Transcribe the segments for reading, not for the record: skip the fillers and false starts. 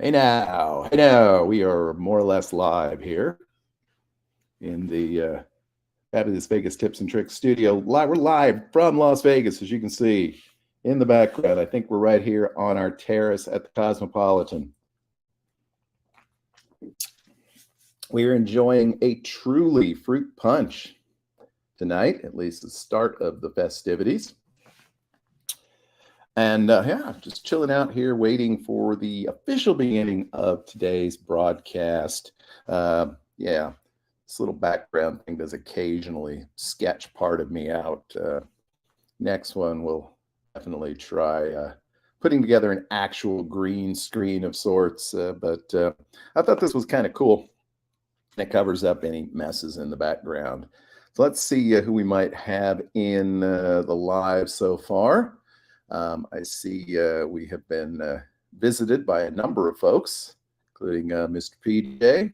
Hey now, we are more or less live here in the Fabulous Vegas Tips and Tricks studio. We're live from Las Vegas, as you can see in the background. I think we're right here on our terrace at the Cosmopolitan. We are enjoying a truly fruit punch tonight, at least the start of the festivities. And yeah, just chilling out here, waiting for the official beginning of today's broadcast. Yeah, this little background thing does occasionally sketch part of me out. Next one, we'll definitely try putting together an actual green screen of sorts. But I thought this was kind of cool. It covers up any messes in the background. So let's see who we might have in the live so far. I see we have been visited by a number of folks, including Mr. PJ.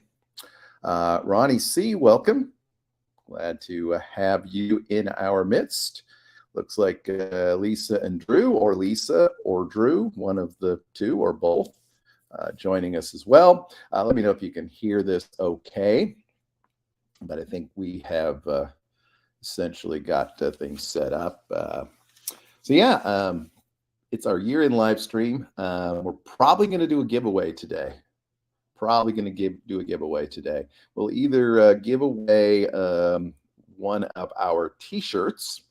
Ronnie C., welcome. Glad to have you in our midst. Looks like Lisa and Drew, or Lisa or Drew, one of the two or both, joining us as well. Let me know if you can hear this okay. But I think we have essentially got things set up. So yeah, it's our year-end live stream. We're probably going to do a giveaway today. Do a giveaway today. We'll either give away one of our T-shirts,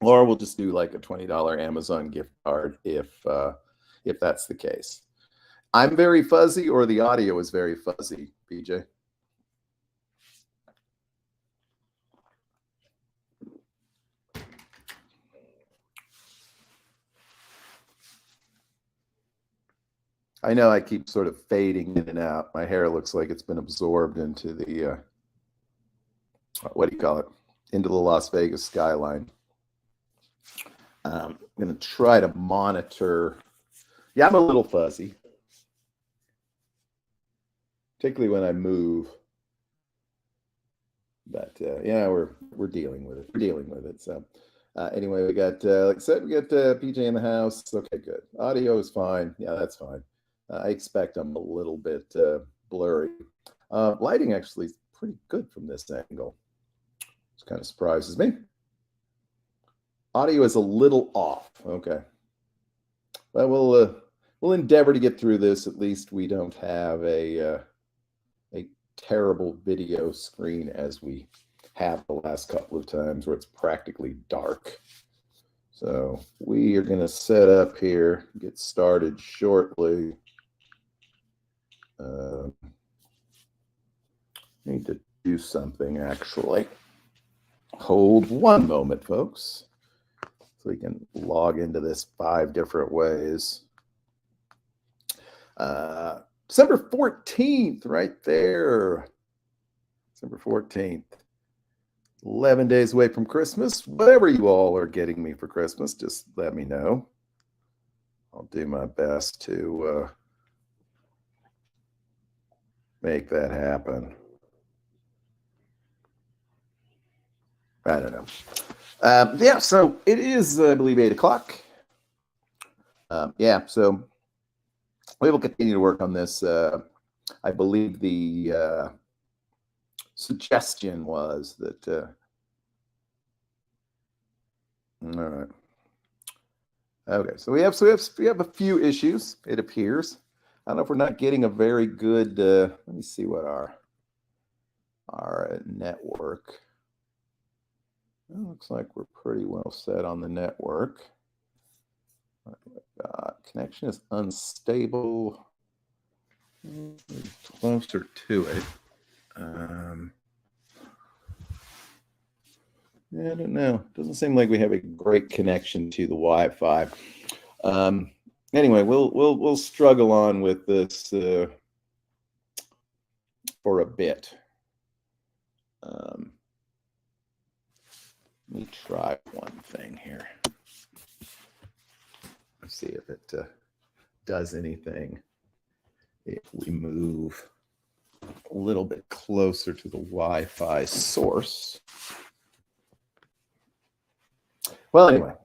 or we'll just do like a $20 Amazon gift card if that's the case. I'm very fuzzy, or the audio is very fuzzy, PJ? I know I keep sort of fading in and out. My hair looks like it's been absorbed into the, what do you call it? Into the Las Vegas skyline. I'm going to try to monitor. Yeah, I'm a little fuzzy, particularly when I move. But yeah, we're dealing with it. So anyway, we got, like I said, we got PJ in the house. Okay, good. Audio is fine. Yeah, that's fine. I expect I'm a little bit blurry. Lighting actually is pretty good from this angle. Which kind of surprises me. Audio is a little off. Okay. Well, we'll endeavor to get through this. At least we don't have a terrible video screen as we have the last couple of times, where it's practically dark. So we are going to set up here, get started shortly. Need to do something, actually. Hold one moment, folks, so we can log into this 5 different ways. December 14th, right there. December 14th. 11 days away from Christmas. Whatever you all are getting me for Christmas, just let me know. I'll do my best to make that happen. I don't know. Yeah, so it is, I believe, 8 o'clock. Yeah, so we will continue to work on this. I believe the suggestion was that. All right. Okay, so we have a few issues. It appears. I don't know if we're not getting a very good. Let me see what our network. It looks like we're pretty well set on the network. Connection is unstable. Closer to it. Yeah, I don't know. Doesn't seem like we have a great connection to the Wi-Fi. Anyway, we'll struggle on with this for a bit. Let me try one thing here. Let's see if it does anything. If we move a little bit closer to the Wi-Fi source. Well, anyway,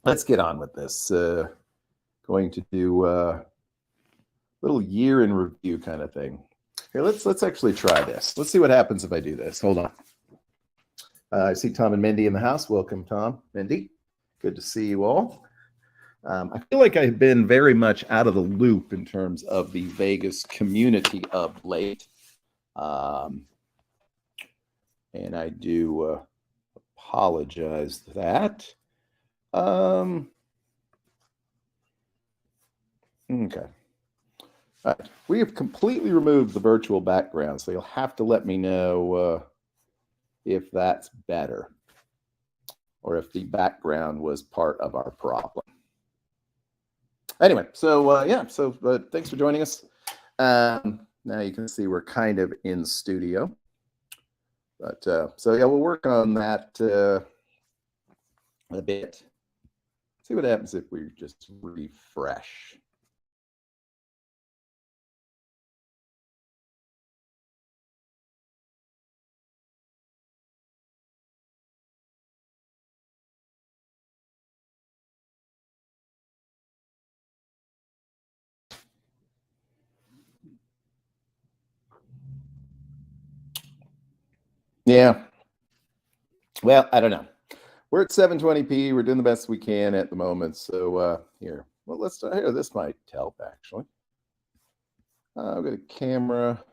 let's get on with this. Going to do little year in review kind of thing. Here, let's actually try this. Let's see what happens if I do this. Hold on. I see Tom and Mindy in the house. Welcome, Tom, Mindy. Good to see you all. I feel like I've been very much out of the loop in terms of the Vegas community of late. And I do apologize for that. Okay. All right. We have completely removed the virtual background, so you'll have to let me know if that's better or if the background was part of our problem. Anyway, so yeah, so thanks for joining us. Now you can see we're kind of in studio. But so yeah, we'll work on that a bit. See what happens if we just refresh. Yeah. Well, I don't know. We're at 720p. We're doing the best we can at the moment. So here, well, let's start here. This might help actually. I've got a camera.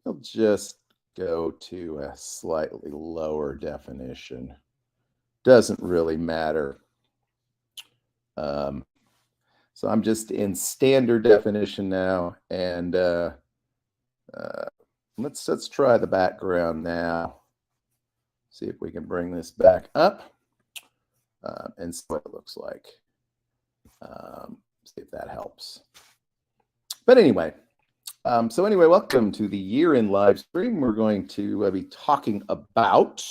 We'll just go to a slightly lower definition. Doesn't really matter. So I'm just in standard definition now, and let's try the background now. See if we can bring this back up and see what it looks like. See if that helps. But anyway, welcome to the year in live stream. We're going to be talking about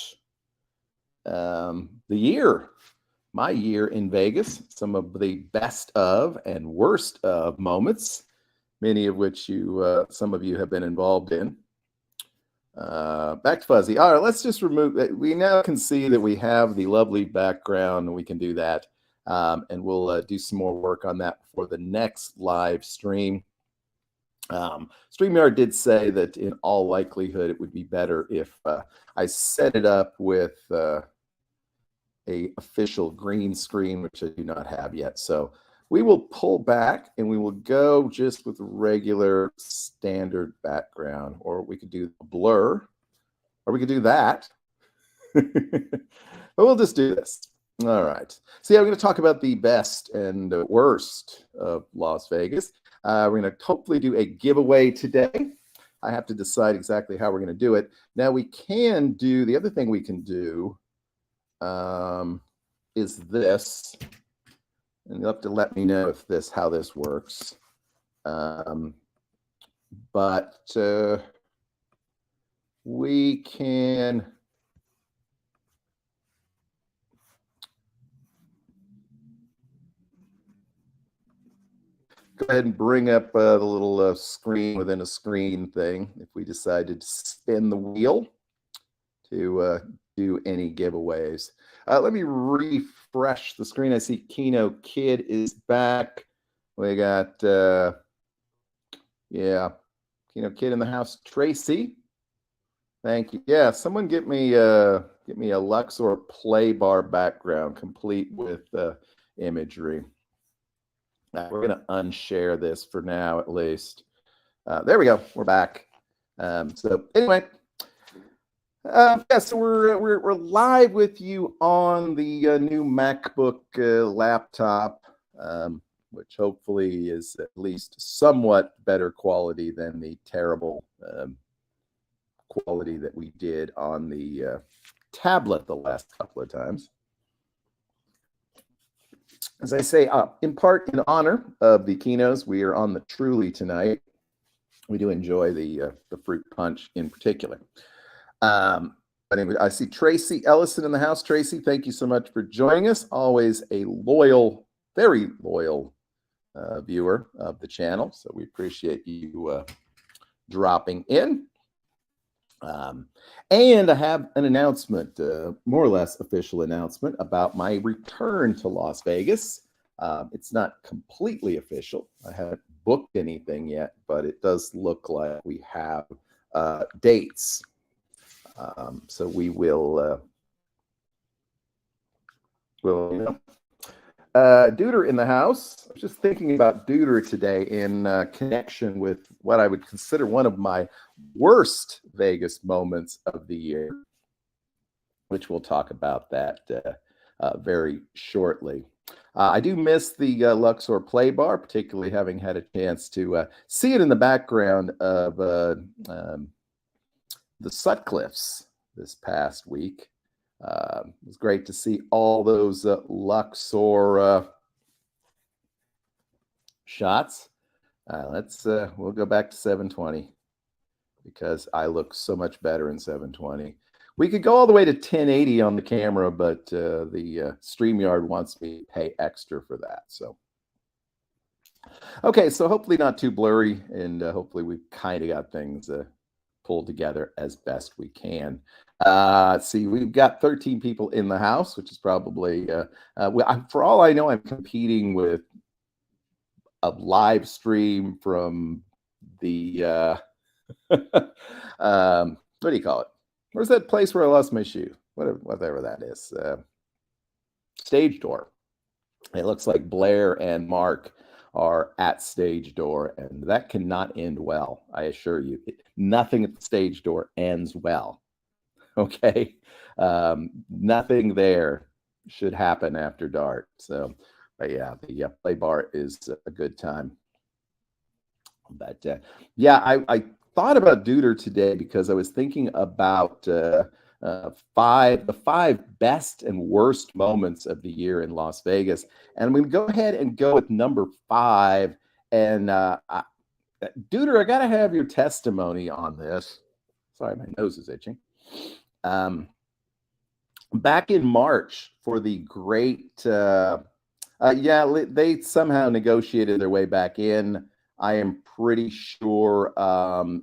the year, my year in Vegas, some of the best of and worst of moments, many of which some of you have been involved in. Back to fuzzy. All right, let's just remove that. We now can see that we have the lovely background, and we can do that. And we'll do some more work on that before the next live stream. StreamYard did say that in all likelihood, it would be better if I set it up with a official green screen, which I do not have yet. So we will pull back and we will go just with regular standard background, or we could do a blur, or we could do that. But we'll just do this. All right. So yeah, we're going to talk about the best and worst of Las Vegas. We're going to hopefully do a giveaway today. I have to decide exactly how we're going to do it. Now we can do, the other thing we can do is this. And you'll have to let me know if how this works. But we can go ahead and bring up the little screen within a screen thing if we decided to spin the wheel to do any giveaways. Let me refresh the screen. I see Keno Kid is back. We got, yeah, Keno Kid in the house. Tracy, thank you. Yeah, someone get me a Luxor play bar background complete with imagery. We're going to unshare this for now, at least. There we go. We're back. So anyway. Yeah, so we're live with you on the new MacBook laptop, which hopefully is at least somewhat better quality than the terrible quality that we did on the tablet the last couple of times. As I say, in part in honor of the Kenos, we are on the Truly tonight. We do enjoy the fruit punch in particular. But anyway, I see Tracy Ellison in the house. Tracy, thank you so much for joining us. Always a loyal, very loyal viewer of the channel. So we appreciate you dropping in. And I have an announcement, more or less official announcement about my return to Las Vegas. It's not completely official. I haven't booked anything yet, but it does look like we have dates. So we will, Duder in the house. I was just thinking about Duder today in connection with what I would consider one of my worst Vegas moments of the year, which we'll talk about that very shortly. I do miss the Luxor Play Bar, particularly having had a chance to see it in the background of the Sutcliffes this past week. It was great to see all those Luxor shots. We'll go back to 720 because I look so much better in 720. We could go all the way to 1080 on the camera, but the StreamYard wants me to pay extra for that. So, okay, so hopefully not too blurry, and hopefully we've kind of got things pulled together as best we can. See, we've got 13 people in the house, which is probably, for all I know, I'm competing with a live stream from the, what do you call it? Where's that place where I lost my shoe? Whatever that is. Stage Door. It looks like Blair and Mark are at Stage Door, and that cannot end well, I assure you. Nothing at the Stage Door ends well. Okay? Nothing there should happen after dark. So, but yeah, the Play Bar is a good time. But yeah, I thought about Duder today because I was thinking about the five best and worst moments of the year in Las Vegas, and I'm going to go ahead and go with number 5. And Duder, I got to have your testimony on this. Sorry, my nose is itching. Back in March for the great, they somehow negotiated their way back in. I am pretty sure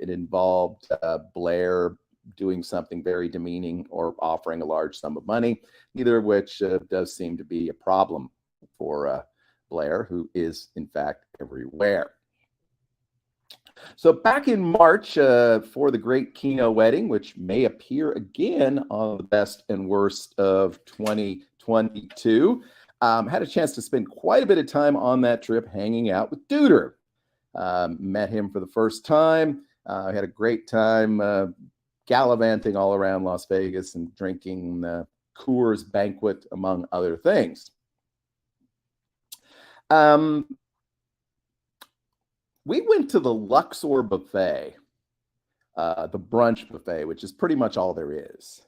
it involved Blair doing something very demeaning or offering a large sum of money, neither of which does seem to be a problem for Blair, who is, in fact, everywhere. So back in March for the great Keno wedding, which may appear again on the best and worst of 2022, had a chance to spend quite a bit of time on that trip hanging out with Duder. Met him for the first time. Had a great time gallivanting all around Las Vegas and drinking Coors Banquet, among other things. We went to the Luxor buffet, the brunch buffet, which is pretty much all there is.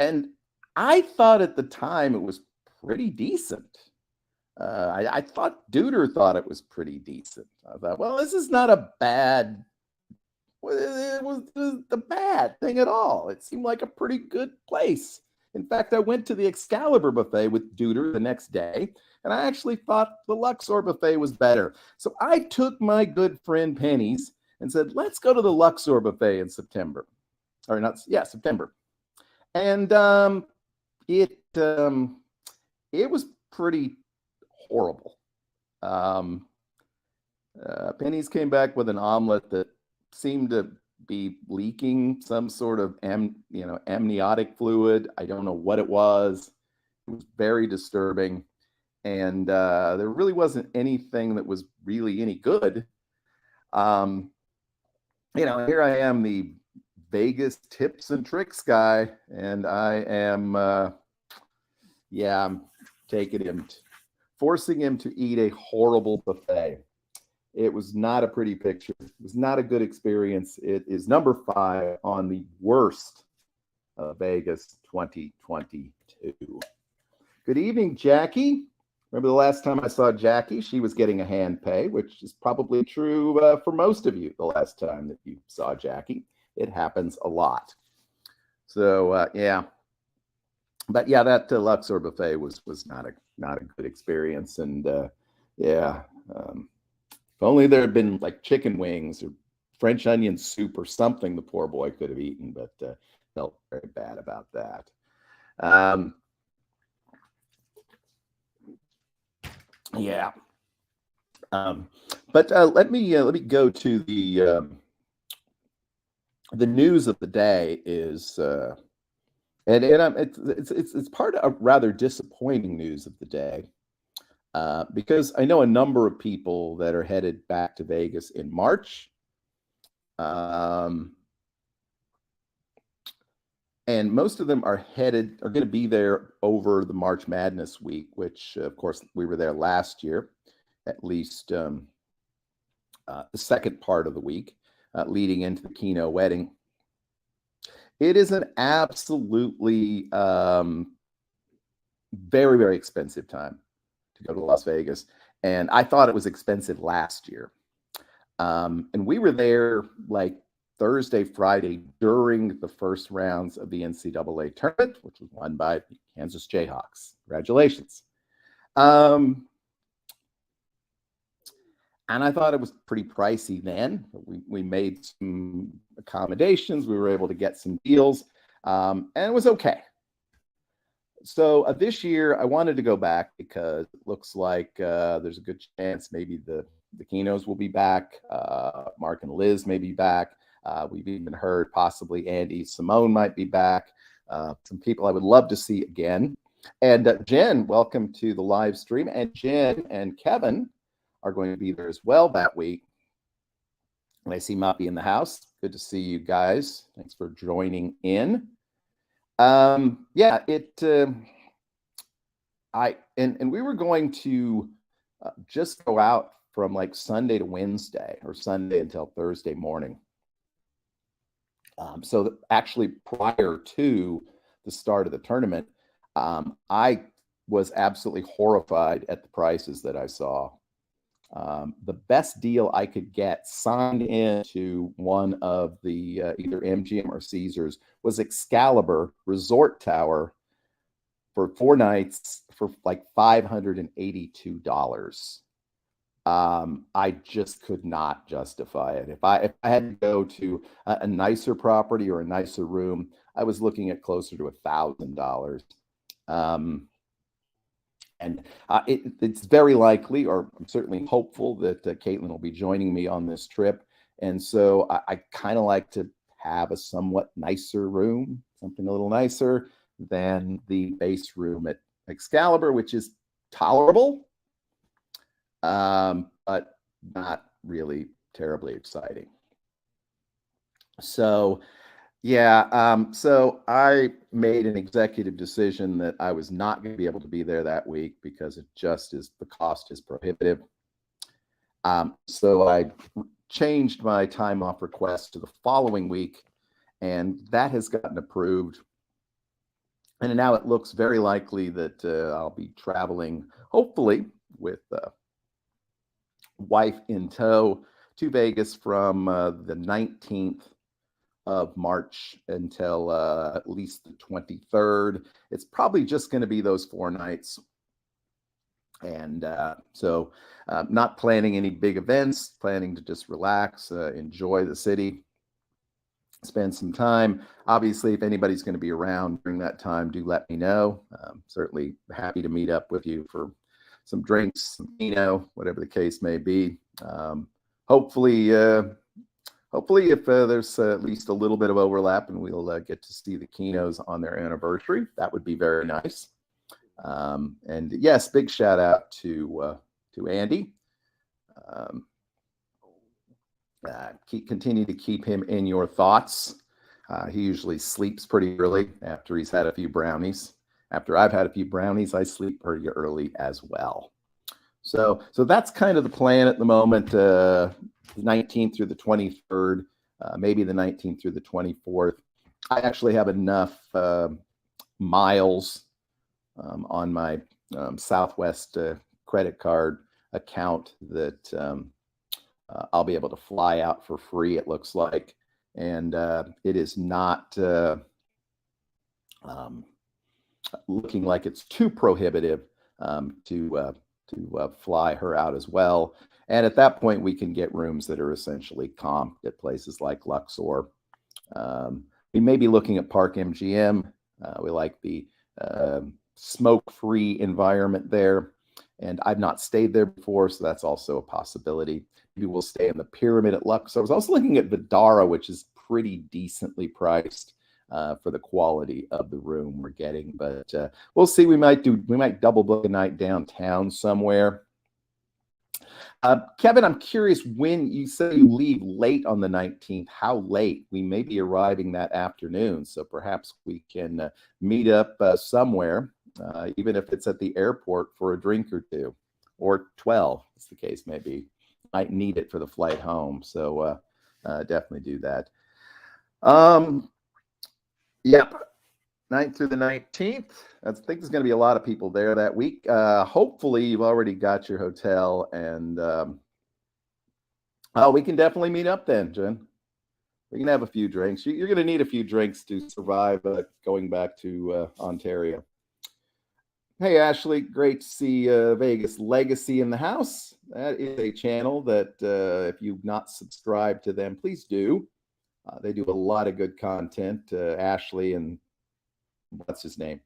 And I thought at the time it was pretty decent. I thought Duder thought it was pretty decent. I thought, well, this is not a bad, it was the bad thing at all. It seemed like a pretty good place. In fact, I went to the Excalibur buffet with Duder the next day, and I actually thought the Luxor buffet was better. So I took my good friend Pennies and said, let's go to the Luxor buffet in September. September. And it was pretty horrible. Pennies came back with an omelet that seemed to be leaking some sort of amniotic fluid. I don't know what it was. It was very disturbing. And there really wasn't anything that was really any good. Here I am, the Vegas tips and tricks guy, and I am, I'm forcing him to eat a horrible buffet. It was not a pretty picture. It was not a good experience. It is number 5 on the worst of Vegas 2022. Good evening, Jackie. Remember the last time I saw Jackie, she was getting a hand pay, which is probably true for most of you the last time that you saw Jackie. It happens a lot. So, yeah. But yeah, that Luxor buffet was not a good experience. And if only there had been like chicken wings or French onion soup or something the poor boy could have eaten, but felt very bad about that. But let me go to the news of the day is it's part of a rather disappointing news of the day, because I know a number of people that are headed back to Vegas in March. And most of them are going to be there over the March Madness week, which, of course, we were there last year, at least the second part of the week, leading into the Keno wedding. It is an absolutely very, very expensive time to go to Las Vegas. And I thought it was expensive last year. And we were there like Thursday, Friday during the first rounds of the NCAA tournament, which was won by the Kansas Jayhawks. Congratulations. And I thought it was pretty pricey then. We made some accommodations. We were able to get some deals, and it was okay. So this year, I wanted to go back because it looks like there's a good chance maybe the Kenos will be back. Mark and Liz may be back. We've even heard possibly Andy Simone might be back. Some people I would love to see again. And Jen, welcome to the live stream. And Jen and Kevin are going to be there as well that week. And I see Moppy in the house. Good to see you guys. Thanks for joining in. Yeah, we were going to just go out from like Sunday to Wednesday or Sunday until Thursday morning. So actually prior to the start of the tournament, I was absolutely horrified at the prices that I saw. The best deal I could get signed into one of the either MGM or Caesars was Excalibur Resort Tower for 4 nights for like $582. I just could not justify it. If I had to go to a nicer property or a nicer room, I was looking at closer to $1,000. It's very likely, or I'm certainly hopeful, that Caitlin will be joining me on this trip. And so I kind of like to have a somewhat nicer room, something a little nicer than the base room at Excalibur, which is tolerable, but not really terribly exciting. So yeah, so I made an executive decision that I was not going to be able to be there that week because it just is, the cost is prohibitive. So I changed my time off request to the following week, and that has gotten approved. And now it looks very likely that I'll be traveling, hopefully, with wife in tow to Vegas from the 19th of March until at least the 23rd. It's probably just going to be those 4 nights. And so not planning any big events, planning to just relax, enjoy the city, spend some time. Obviously, if anybody's going to be around during that time, do let me know. Certainly happy to meet up with you for some drinks, whatever the case may be. Hopefully, if there's at least a little bit of overlap and we'll get to see the Kenos on their anniversary, that would be very nice. And yes, big shout out to Andy. Continue to keep him in your thoughts. He usually sleeps pretty early after he's had a few brownies. After I've had a few brownies, I sleep pretty early as well. So that's kind of the plan at the moment. The 19th through the 23rd, maybe the 19th through the 24th. I actually have enough miles on my Southwest credit card account that I'll be able to fly out for free, it looks like. And it is not looking like it's too prohibitive to fly her out as well. And at that point, we can get rooms that are essentially comped at places like Luxor. We may be looking at Park MGM. We like the smoke-free environment there. And I've not stayed there before, so that's also a possibility. Maybe we'll stay in the Pyramid at Lux. I was also looking at Vidara, which is pretty decently priced for the quality of the room we're getting. But we'll see. We might double book a night downtown somewhere. Kevin, I'm curious, when you say you leave late on the 19th, how late? We may be arriving that afternoon, so perhaps we can meet up somewhere, even if it's at the airport for a drink or two, or 12, as the case may be. Might need it for the flight home, so definitely do that. Yep. 9th through the 19th. I think there's going to be a lot of people there that week. Hopefully, you've already got your hotel, and we can definitely meet up then, Jen. We can have a few drinks. You're going to need a few drinks to survive going back to Ontario. Hey, Ashley, great to see Vegas Legacy in the house. That is a channel that if you've not subscribed to them, please do. They do a lot of good content. Ashley and what's his name?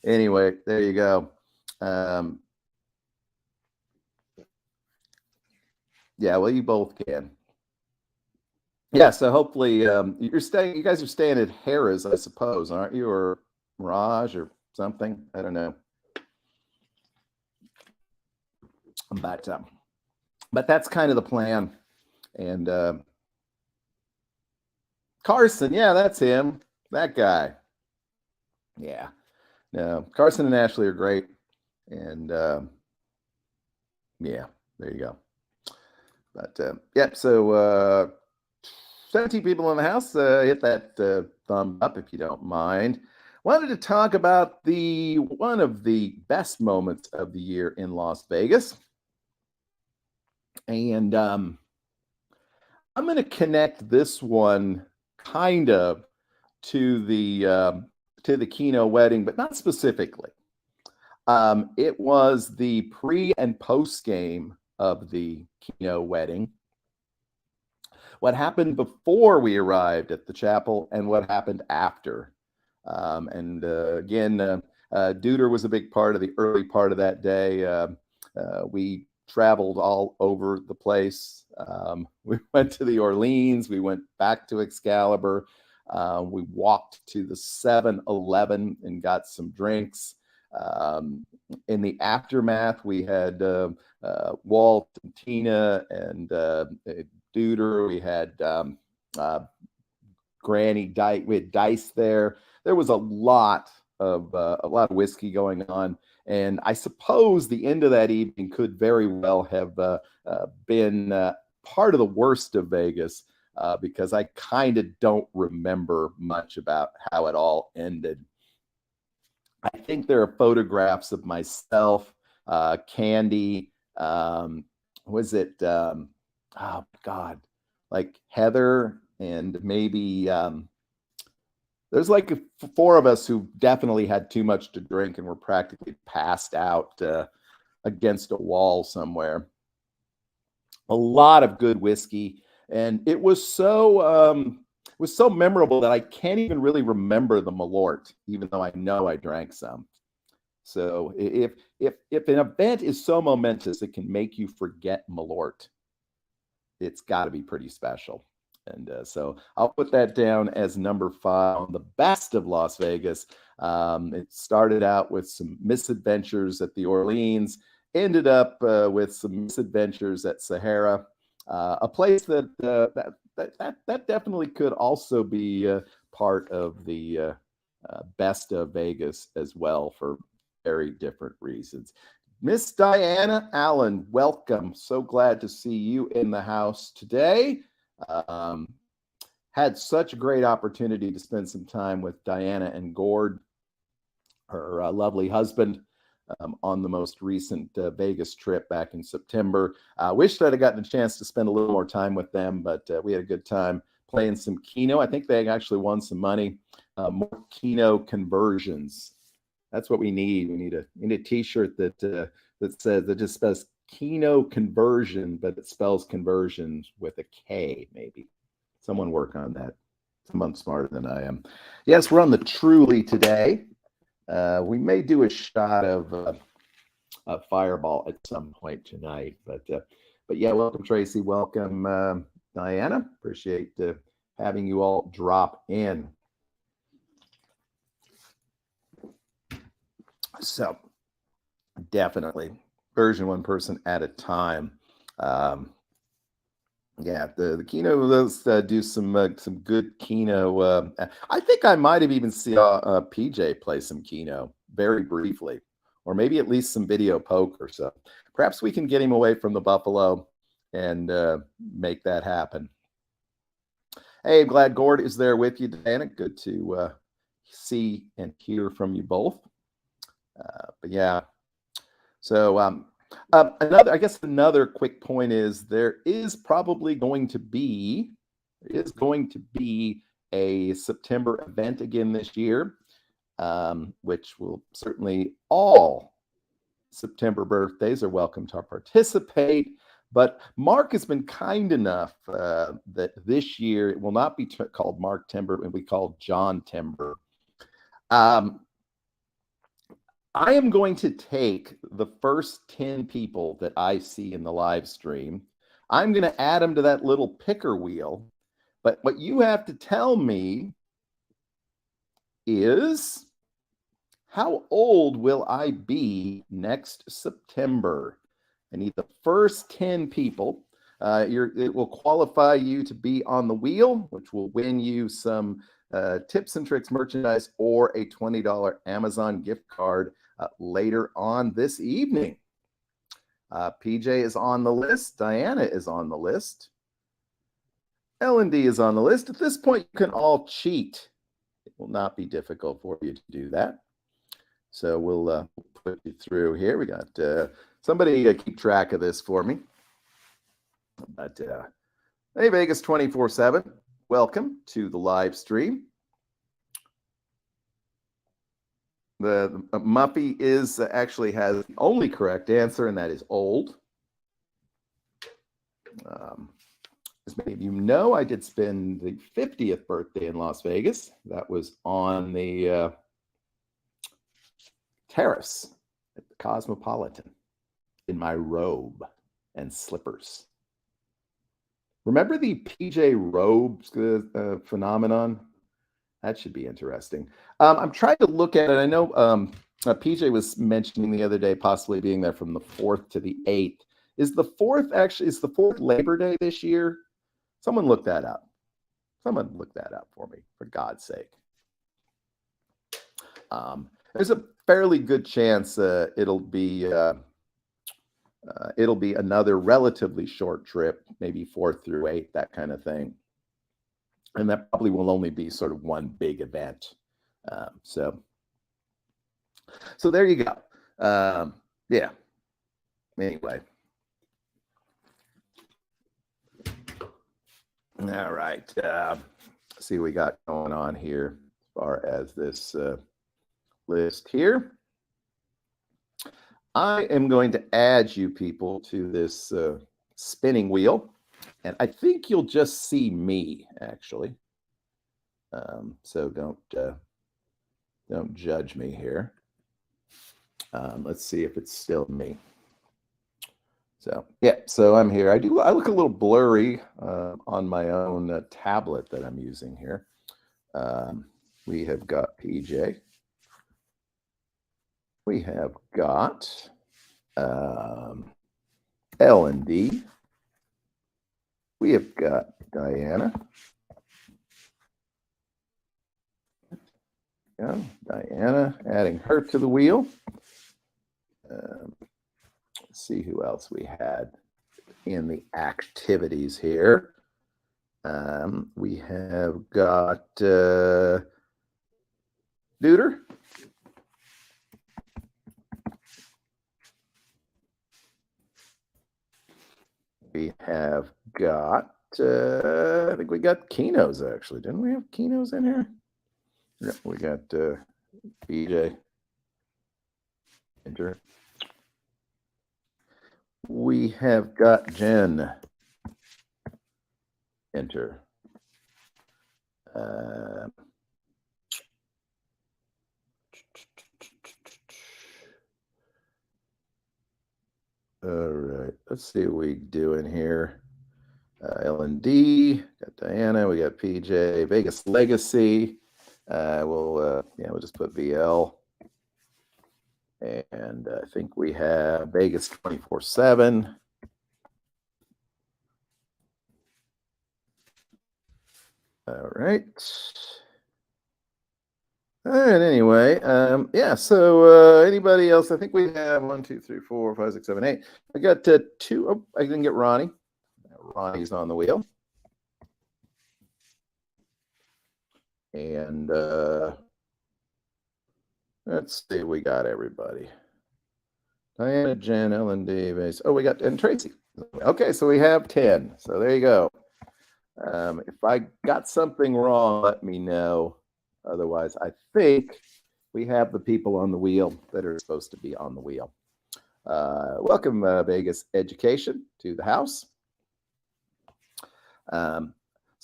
Anyway, there you go. Yeah, well, you both can. Yeah, so hopefully you guys are staying at Harrah's, I suppose, aren't you? Or Mirage or something? I don't know. But that's kind of the plan. And Carson, yeah, that's him. That guy. Yeah. No, Carson and Ashley are great. And yeah, there you go. But yep, so 17 people in the house. Hit that thumb up if you don't mind. Wanted to talk about one of the best moments of the year in Las Vegas. And I'm going to connect this one kind of to the Keno wedding, but not specifically. It was the pre and post game of the Keno wedding. What happened before we arrived at the chapel and what happened after. And again, Duder was a big part of the early part of that day. We traveled all over the place. We went to the Orleans. We went back to Excalibur. We walked to the 7-Eleven and got some drinks. In the aftermath, we had Walt and Tina and Duder. We had Granny Dice. We had Dice there. There was a lot of whiskey going on, and I suppose the end of that evening could very well have been part of the worst of Vegas. Because I kind of don't remember much about how it all ended. I think there are photographs of myself, Candy, was it, oh God, like Heather, and maybe there's like 4 of us who definitely had too much to drink and were practically passed out against a wall somewhere. A lot of good whiskey. And it was so memorable that I can't even really remember the Malort, even though I know I drank some. So if an event is so momentous it can make you forget Malort, it's got to be pretty special. And so I'll put that down as number 5 on the best of Las Vegas. It started out with some misadventures at the Orleans, ended up with some misadventures at Sahara. A place that definitely could also be part of the best of Vegas as well for very different reasons. Miss Diana Allen, welcome. So glad to see you in the house today. Had such a great opportunity to spend some time with Diana and Gord, her lovely husband, on the most recent Vegas trip back in September. I wish that I'd have gotten a chance to spend a little more time with them, but we had a good time playing some Keno. I think they actually won some money. More Keno conversions. That's what we need. We need a T-shirt that just spells Keno conversion, but it spells conversions with a K. Maybe someone work on that. Someone smarter than I am. Yes, we're on the Truly today. We may do a shot of fireball at some point tonight. But yeah, welcome Tracy, welcome Diana. Appreciate having you all drop in. So definitely version one person at a time. Yeah, the Kino, let's do some good Kino. I think I might have even saw PJ play some Kino very briefly, or maybe at least some video poker. So perhaps we can get him away from the Buffalo and make that happen. Hey, glad Gord is there with you, Diana. Good to see and hear from you both. But yeah, so another quick point is there is going to be a September event again this year, which will certainly all September birthdays are welcome to participate. But Mark has been kind enough that this year it will not be called Mark Timber, it will be called John Timber. I am going to take the first 10 people that I see in the live stream. I'm going to add them to that little picker wheel. But what you have to tell me is, how old will I be next September? I need the first 10 people. It will qualify you to be on the wheel, which will win you some tips and tricks merchandise or a $20 Amazon gift card later on this evening. PJ is on the list. Diana is on the list. L&D is on the list. At this point, you can all cheat. It will not be difficult for you to do that. So we'll put you through here. We got somebody keep track of this for me. But hey, Vegas 24/7. Welcome to the live stream. The Muffy is actually has the only correct answer, and that is old. As many of you know, I did spend the 50th birthday in Las Vegas. That was on the terrace at the Cosmopolitan in my robe and slippers. Remember the PJ robes phenomenon? That should be interesting. I'm trying to look at it. I know PJ was mentioning the other day possibly being there from the 4th to the 8th. Is the 4th Labor Day this year? Someone look that up. Someone look that up for me, for God's sake. There's a fairly good chance it'll be another relatively short trip, maybe 4th through 8th, that kind of thing. And that probably will only be sort of one big event. So there you go. Yeah. Anyway. All right. See what we got going on here as far as this list here. I am going to add you people to this spinning wheel, and I think you'll just see me actually. So don't judge me here. Let's see if it's still me. So yeah, so I'm here. I look a little blurry on my own tablet that I'm using here. We have got PJ. We have got L&D. We have got Diana. Yeah, Diana, adding her to the wheel. Let's see who else we had in the activities here. We have got Duder. We have got, I think we got Keno's actually. Didn't we have Keno's in here? Yeah, we got BJ. Enter. We have got Jen. Enter. All right, let's see what we doing here. L&D, got Diana, we got PJ, Vegas Legacy. We'll just put VL. And I think we have Vegas 24/7. All right. All right. Anyway, So anybody else? I think we have 1, 2, 3, 4, 5, 6, 7, 8. I got two. Oh, I didn't get Ronnie. Ronnie's on the wheel. And let's see. We got everybody. Diana, Jen, Ellen, Davis. Oh, we got and Tracy. Okay, so we have 10. So there you go. If I got something wrong, let me know. Otherwise, I think we have the people on the wheel that are supposed to be on the wheel. Welcome, Vegas Education, to the house. So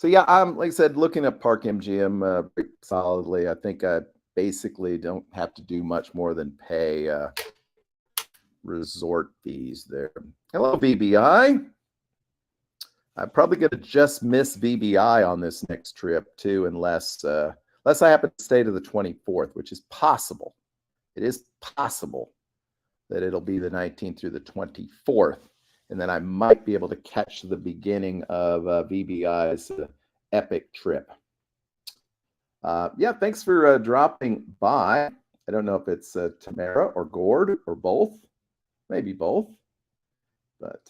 yeah, I'm, like I said, looking at Park MGM solidly. I think I basically don't have to do much more than pay resort fees there. Hello, VBI. I'm probably going to just miss VBI on this next trip too, unless I happen to stay to the 24th, which is possible. It is possible that it'll be the 19th through the 24th, and then I might be able to catch the beginning of VBI's epic trip. Thanks for dropping by. I don't know if it's Tamara or Gord or both, maybe both, but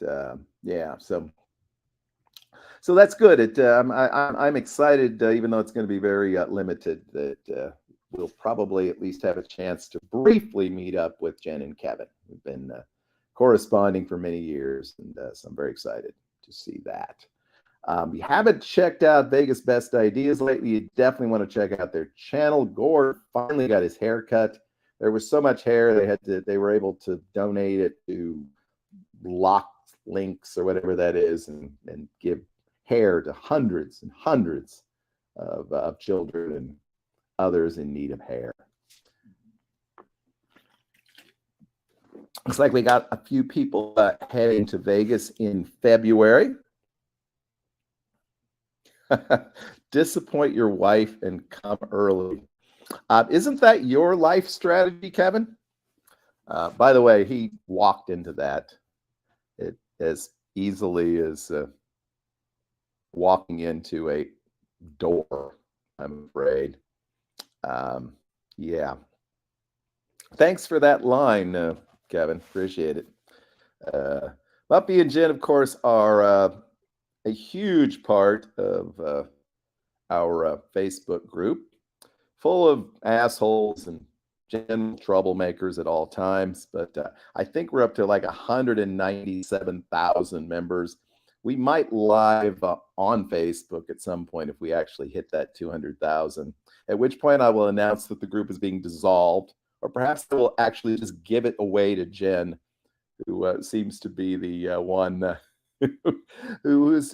So that's good. I'm excited, even though it's going to be very limited, that we'll probably at least have a chance to briefly meet up with Jen and Kevin. We've been corresponding for many years, and so I'm very excited to see that. If you haven't checked out Vegas Best Ideas lately, you definitely want to check out their channel. Gord finally got his hair cut. There was so much hair they were able to donate it to Locked Links or whatever that is, and give hair to hundreds and hundreds of children and others in need of hair. Looks like we got a few people heading to Vegas in February. Disappoint your wife and come early. Isn't that your life strategy, Kevin? By the way, he walked into that as easily as walking into a door, I'm afraid. Thanks for that line, Kevin. Appreciate it. Muppy and Jen, of course, are a huge part of our Facebook group, full of assholes and general troublemakers at all times. But I think we're up to like 197,000 members. We might live on Facebook at some point if we actually hit that 200,000, at which point I will announce that the group is being dissolved, or perhaps I will actually just give it away to Jen, who seems to be the one who is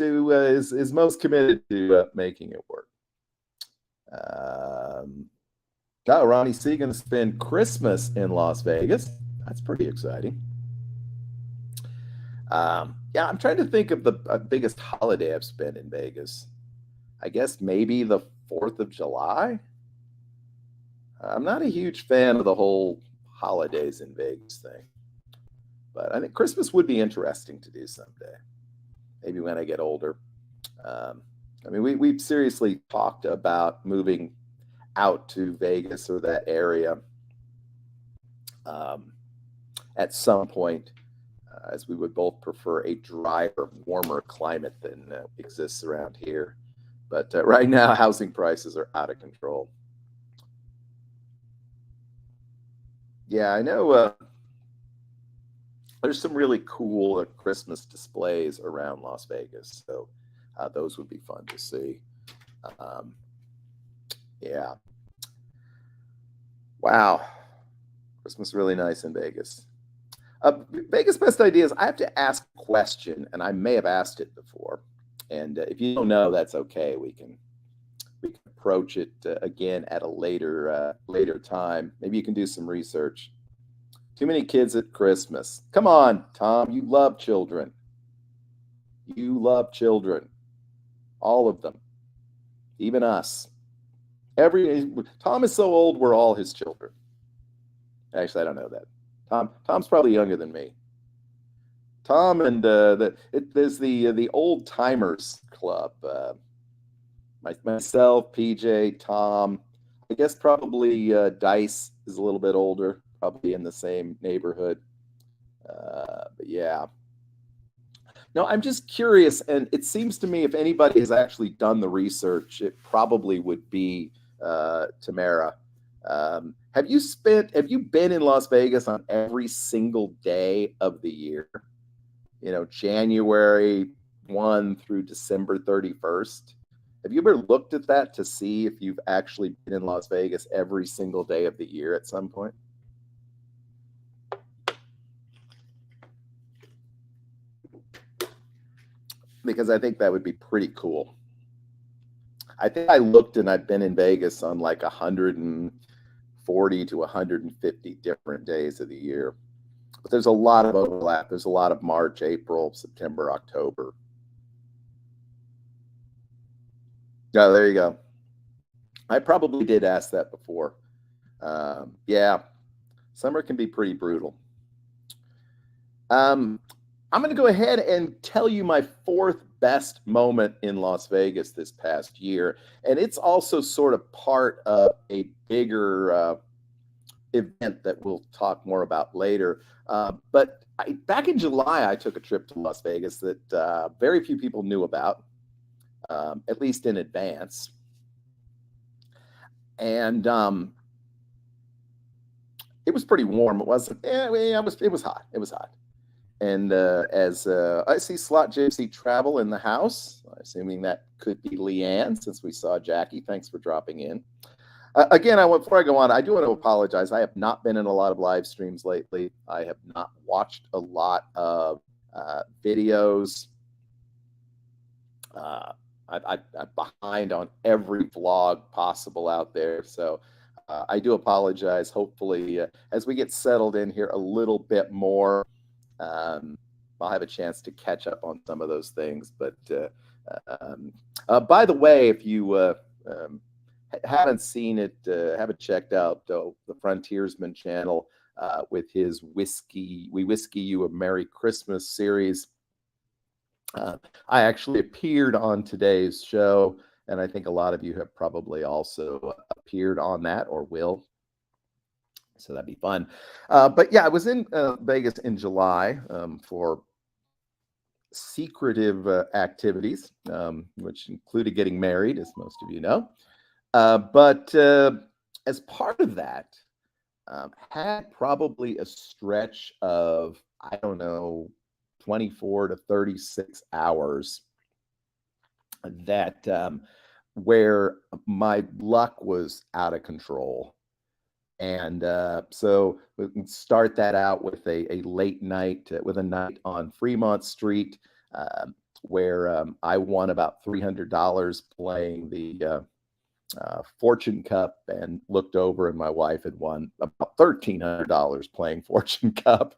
most committed to making it work. Ronnie C. going to spend Christmas in Las Vegas. That's pretty exciting. I'm trying to think of the biggest holiday I've spent in Vegas. I guess maybe the 4th of July. I'm not a huge fan of the whole holidays in Vegas thing, but I think Christmas would be interesting to do someday, maybe when I get older. We've seriously talked about moving out to Vegas or that area at some point, as we would both prefer a drier, warmer climate than exists around here. But right now, housing prices are out of control. Yeah, I know there's some really cool Christmas displays around Las Vegas, so those would be fun to see. Wow. Christmas is really nice in Vegas. Vegas Best Ideas, I have to ask a question, and I may have asked it before. And if you don't know, that's okay. We can approach it again at a later time. Maybe you can do some research Too many kids at Christmas. Come on, Tom. You love children. You love children. All of them. Even us. Tom is so old, we're all his children. Actually, I don't know that. Tom's probably younger than me. Tom and there's the old timers club. Myself, PJ, Tom. I guess probably Dice is a little bit older, probably in the same neighborhood. But yeah. No, I'm just curious, and it seems to me if anybody has actually done the research, it probably would be Tamara. Have you been in Las Vegas on every single day of the year? You know, January 1 through December 31st. Have you ever looked at that to see if you've actually been in Las Vegas every single day of the year at some point? Because I think that would be pretty cool. I think I looked and I've been in Vegas on like 140 to 150 different days of the year. But there's a lot of overlap. There's a lot of March, April, September, October. Yeah, there you go. I probably did ask that before. Yeah, summer can be pretty brutal. I'm going to go ahead and tell you my fourth best moment in Las Vegas this past year. And it's also sort of part of a bigger event that we'll talk more about later. But back in July, I took a trip to Las Vegas that very few people knew about, at least in advance. And it was pretty warm. It wasn't. It was hot. It was hot. And as I see Slot Gypsy Travel in the house, assuming that could be Leanne, since we saw Jackie. Thanks for dropping in. Again, before I go on, I do want to apologize. I have not been in a lot of live streams lately. I have not watched a lot of videos. I'm behind on every vlog possible out there. So I do apologize. Hopefully, as we get settled in here a little bit more, I'll have a chance to catch up on some of those things. But by the way, if you haven't seen it, haven't checked out the Frontiersman channel with his We Whiskey You a Merry Christmas series. I actually appeared on today's show, and I think a lot of you have probably also appeared on that or will. So that'd be fun. But yeah, I was in Vegas in July for secretive activities, which included getting married, as most of you know. But as part of that, had probably a stretch of, I don't know, 24 to 36 hours that where my luck was out of control. And so we can start that out with a late night, with a night on Fremont Street, where I won about $300 playing the Fortune Cup, and looked over and my wife had won about $1,300 playing Fortune Cup.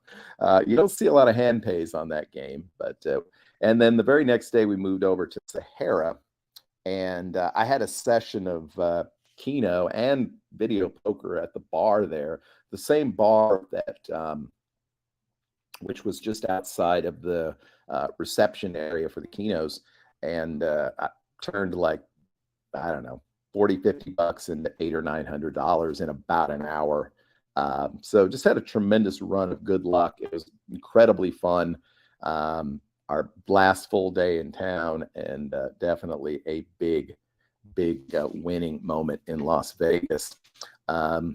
You don't see a lot of hand pays on that game, but and then the very next day we moved over to Sahara, and I had a session of Keno and video poker at the bar there, the same bar that which was just outside of the reception area for the Kenos, and I turned like, I don't know, 40, 50 bucks into $800 or $900 in about an hour. So just had a tremendous run of good luck. It was incredibly fun. Our last full day in town, and definitely a big winning moment in Las Vegas. I'll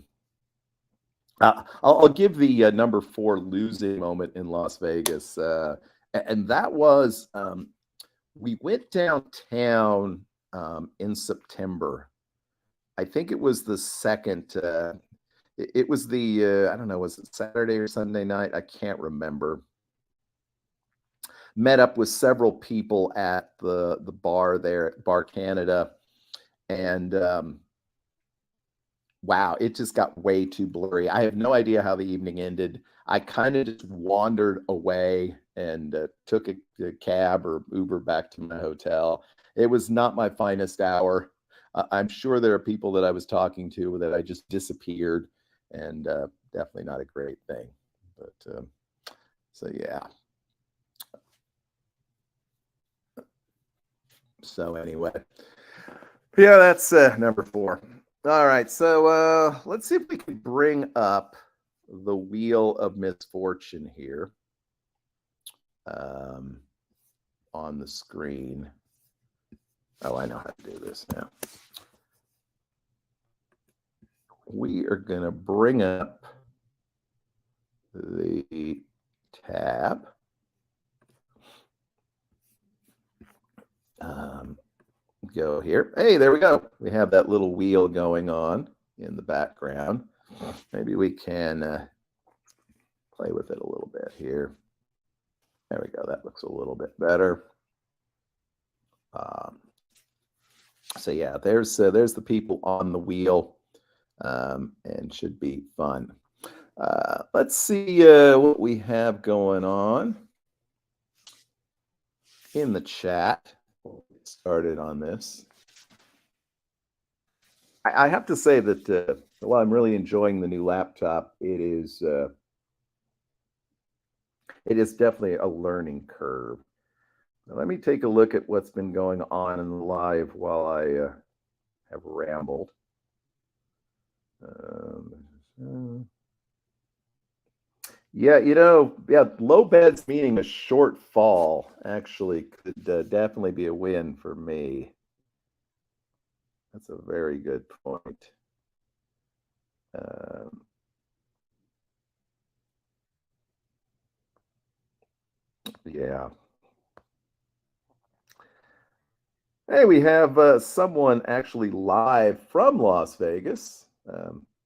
give the number 4 losing moment in Las Vegas. And that was, we went downtown in September. I think it was the second, it was the, I don't know, was it Saturday or Sunday night? I can't remember. Met up with several people at the bar there at Bar Canada. And wow, it just got way too blurry. I have no idea how the evening ended. I kind of just wandered away and took a cab or Uber back to my hotel. It was not my finest hour. I'm sure there are people that I was talking to that I just disappeared, and definitely not a great thing. But so yeah. So anyway, yeah, that's number 4. All right, so let's see if we can bring up the Wheel of Misfortune here on the screen. Oh, I know how to do this now. We are going to bring up the tab. Go here. Hey, there we go. We have that little wheel going on in the background. Maybe we can play with it a little bit here. There we go. That looks a little bit better. So yeah, there's the people on the wheel, and should be fun. Let's see what we have going on in the chat. We'll get started on this. I have to say that while I'm really enjoying the new laptop, it is definitely a learning curve. Now, let me take a look at what's been going on in the live while I have rambled. Yeah, low beds meaning a short fall actually could definitely be a win for me. That's a very good point. Yeah. Hey, we have someone actually live from Las Vegas.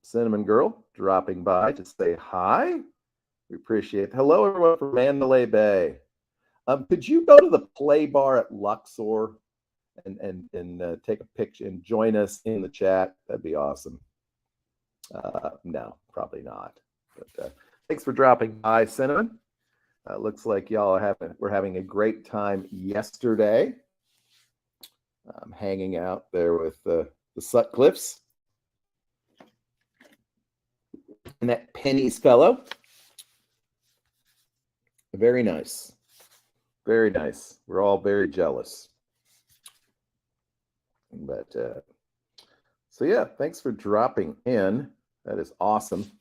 Cinnamon Girl dropping by to say hi. We appreciate it. Hello, everyone from Mandalay Bay. Could you go to the play bar at Luxor and take a picture and join us in the chat? That'd be awesome. No, probably not. But thanks for dropping by, Cinnamon. Looks like y'all we're having a great time yesterday. Hanging out there with the Sutcliffes and that Penny's fellow. Very nice. Very nice. We're all very jealous. But so yeah, thanks for dropping in. That is awesome.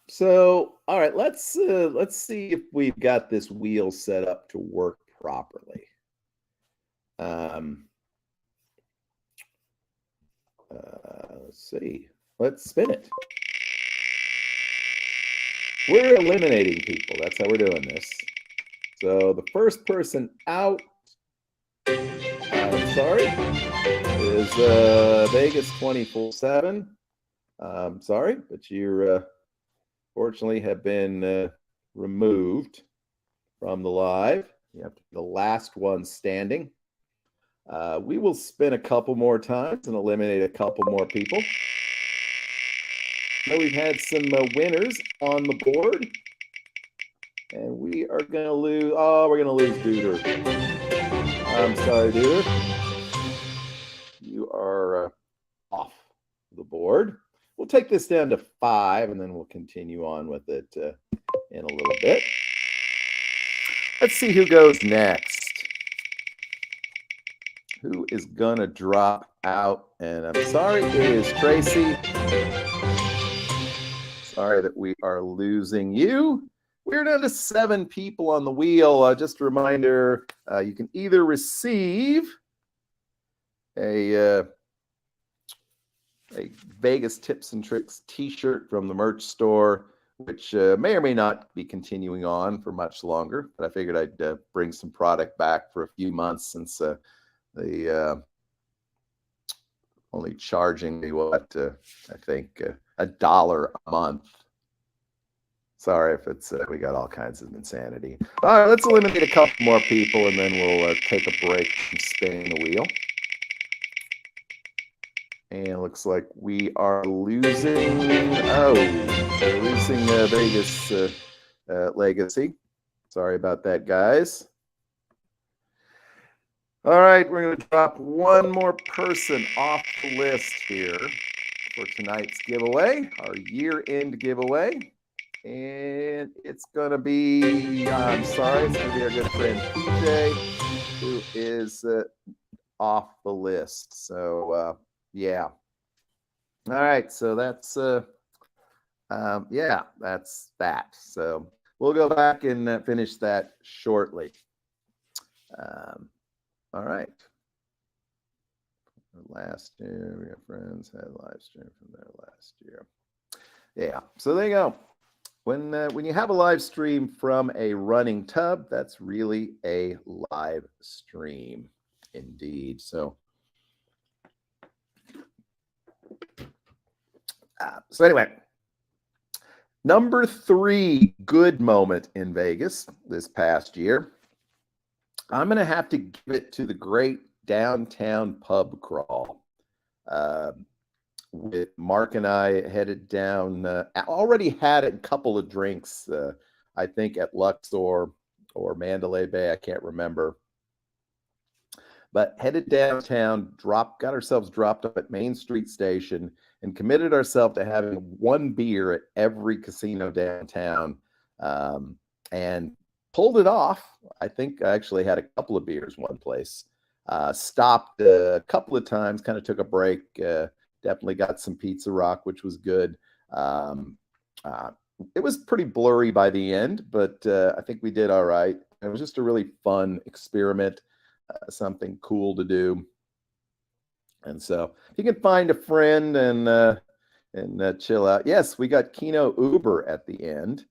So all right, let's see if we've got this wheel set up to work properly. Let's see. Let's spin it. We're eliminating people. That's how we're doing this. So the first person out, sorry, is Vegas 24/7. Sorry, but you fortunately have been removed from the live. You have to be the last one standing. We will spin a couple more times and eliminate a couple more people. So we've had some winners on the board. And we are going to lose. Oh, we're going to lose Duder. I'm sorry, Duder. You are off the board. We'll take this down to 5, and then we'll continue on with it in a little bit. Let's see who goes next. Who is going to drop out? And I'm sorry, it is Tracy. Sorry that we are losing you. We're down to 7 people on the wheel. Just a reminder, you can either receive a Vegas Tips and Tricks t-shirt from the merch store, which may or may not be continuing on for much longer, but I figured I'd bring some product back for a few months since they only charging me what I think $1 a month. Sorry if it's we got all kinds of insanity. All right, let's eliminate a couple more people, and then we'll take a break from spinning the wheel. And it looks like we are losing. Oh, we're losing Vegas Legacy. Sorry about that, guys. All right, we're going to drop one more person off the list here for tonight's giveaway, our year-end giveaway. And it's going to be, I'm sorry, it's going to be our good friend PJ, who is off the list. So, yeah. All right, so that's, yeah, that's that. So we'll go back and finish that shortly. All right. Last year, we have friends had a live stream from there last year. Yeah, so there you go. When you have a live stream from a running tub, that's really a live stream, indeed. So, anyway, number 3 good moment in Vegas this past year. I'm going to have to give it to the great downtown pub crawl. With Mark and I headed down, already had a couple of drinks, I think at Luxor or Mandalay Bay, I can't remember. But headed downtown, got ourselves dropped up at Main Street Station and committed ourselves to having one beer at every casino downtown, and pulled it off. I think I actually had a couple of beers one place. Stopped a couple of times, kind of took a break. Definitely got some Pizza Rock, which was good. It was pretty blurry by the end, but I think we did all right. It was just a really fun experiment, something cool to do. And so if you can find a friend and chill out. Yes, we got Kino Uber at the end,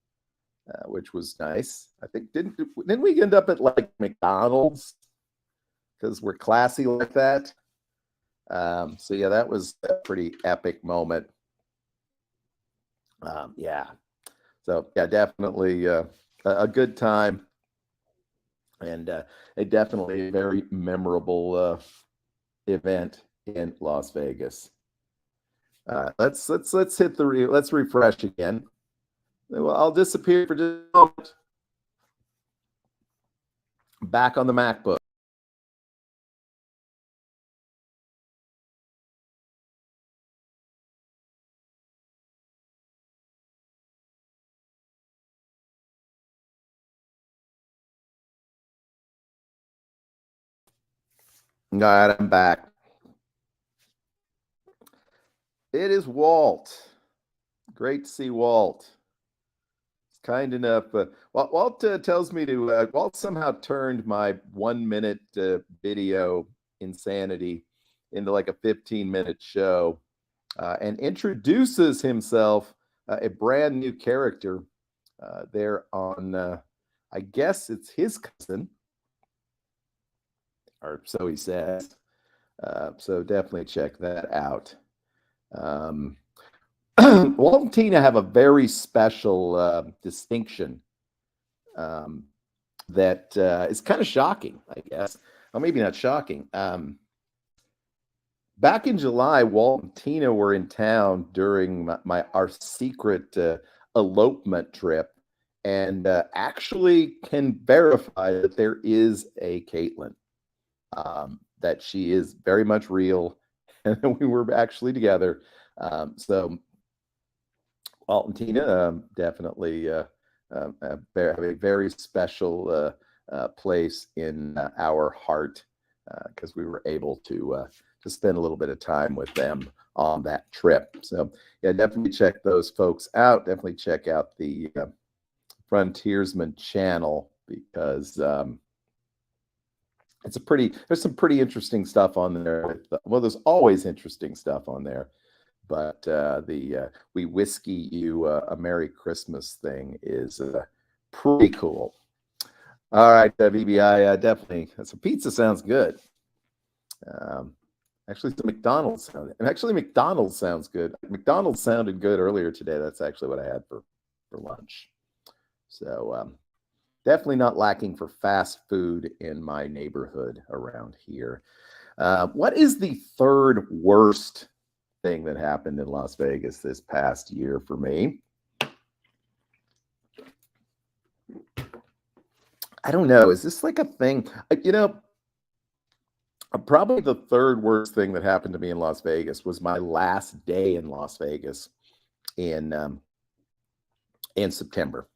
which was nice. I think didn't we end up at like McDonald's because we're classy like that? So yeah, that was a pretty epic moment. Yeah. So yeah, definitely a good time, and a definitely very memorable event in Las Vegas. Let's hit let's refresh again. Well, I'll disappear for just a moment. Back on the MacBook. All right, I'm back. It is Walt. Great to see Walt. It's kind enough. Walt tells me to. Walt somehow turned my 1 minute video insanity into like a 15-minute show, and introduces himself, a brand new character there on. I guess it's his cousin, or so he says. So definitely check that out. Walt and Tina have a very special distinction that is kind of shocking, I guess. Well, maybe not shocking. Back in July, Walt and Tina were in town during our secret elopement trip, and actually can verify that there is a Caitlin, that she is very much real, and that we were actually together. So Walt and Tina definitely have a very special place in our heart, because we were able to spend a little bit of time with them on that trip. So yeah, definitely check those folks out. Definitely check out the Frontiersman channel, because there's some pretty interesting stuff on there. Well, there's always interesting stuff on there, but the We Whiskey You a Merry Christmas thing is pretty cool. All right, VBI, definitely. Some pizza sounds good. Actually, some McDonald's sounds good. McDonald's sounded good earlier today. That's actually what I had for lunch. So definitely not lacking for fast food in my neighborhood around here. What is the third worst thing that happened in Las Vegas this past year for me. I don't know. Is this like a thing? Probably the third worst thing that happened to me in Las Vegas was my last day in Las Vegas in September.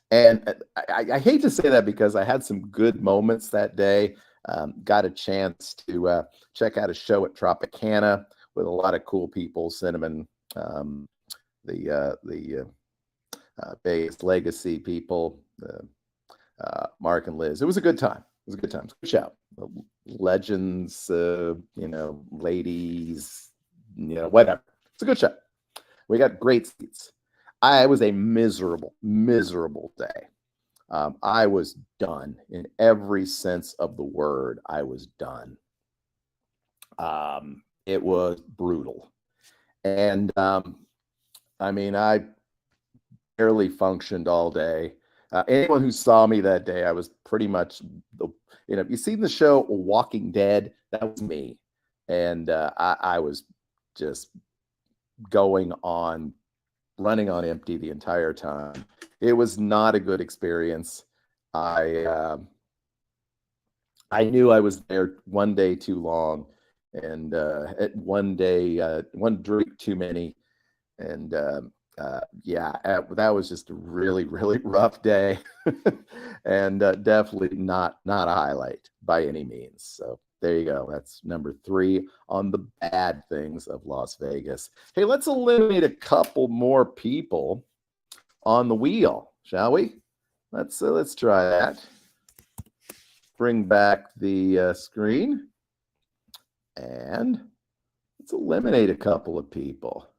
And I hate to say that because I had some good moments that day. Got a chance to check out a show at Tropicana with a lot of cool people, Cinnamon, the Vegas Legacy people, Mark and Liz. It was a good time. It was a good time. Good show. Legends, ladies, whatever. It's a good show. We got great seats. I was a miserable day. I was done in every sense of the word. I was done. It was brutal. And I barely functioned all day. Anyone who saw me that day, I was pretty much, you seen the show Walking Dead? That was me. And I was just running on empty the entire time. It was not a good experience. I knew I was there one day too long, and one drink too many, and that was just a really, really rough day, and definitely not a highlight by any means. So there you go. That's number 3 on the bad things of Las Vegas. Hey, let's eliminate a couple more people on the wheel, shall we? Let's try that. Bring back the screen, and let's eliminate a couple of people.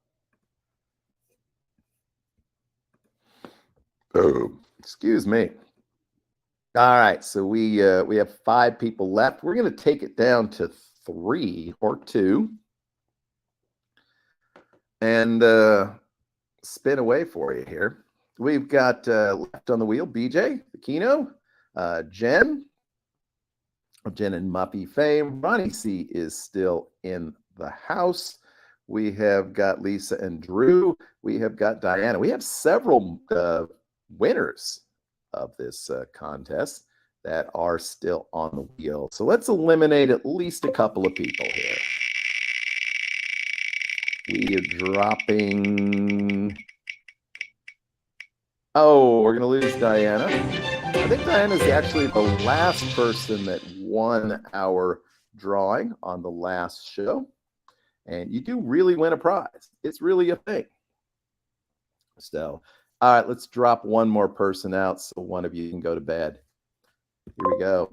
Oh, excuse me. All right, so we have 5 people left. We're going to take it down to 3 or 2, and spin away for you here. We've got left on the wheel BJ, the Kino, Jen and Muppy fame. Ronnie C is still in the house. We have got Lisa and Drew. We have got Diana. We have several winners of this contest that are still on the wheel. So let's eliminate at least a couple of people here. We are dropping. Oh, we're going to lose Diana. I think Diana's actually the last person that won our drawing on the last show. And you do really win a prize. It's really a thing. So, all right, let's drop one more person out so one of you can go to bed. Here we go.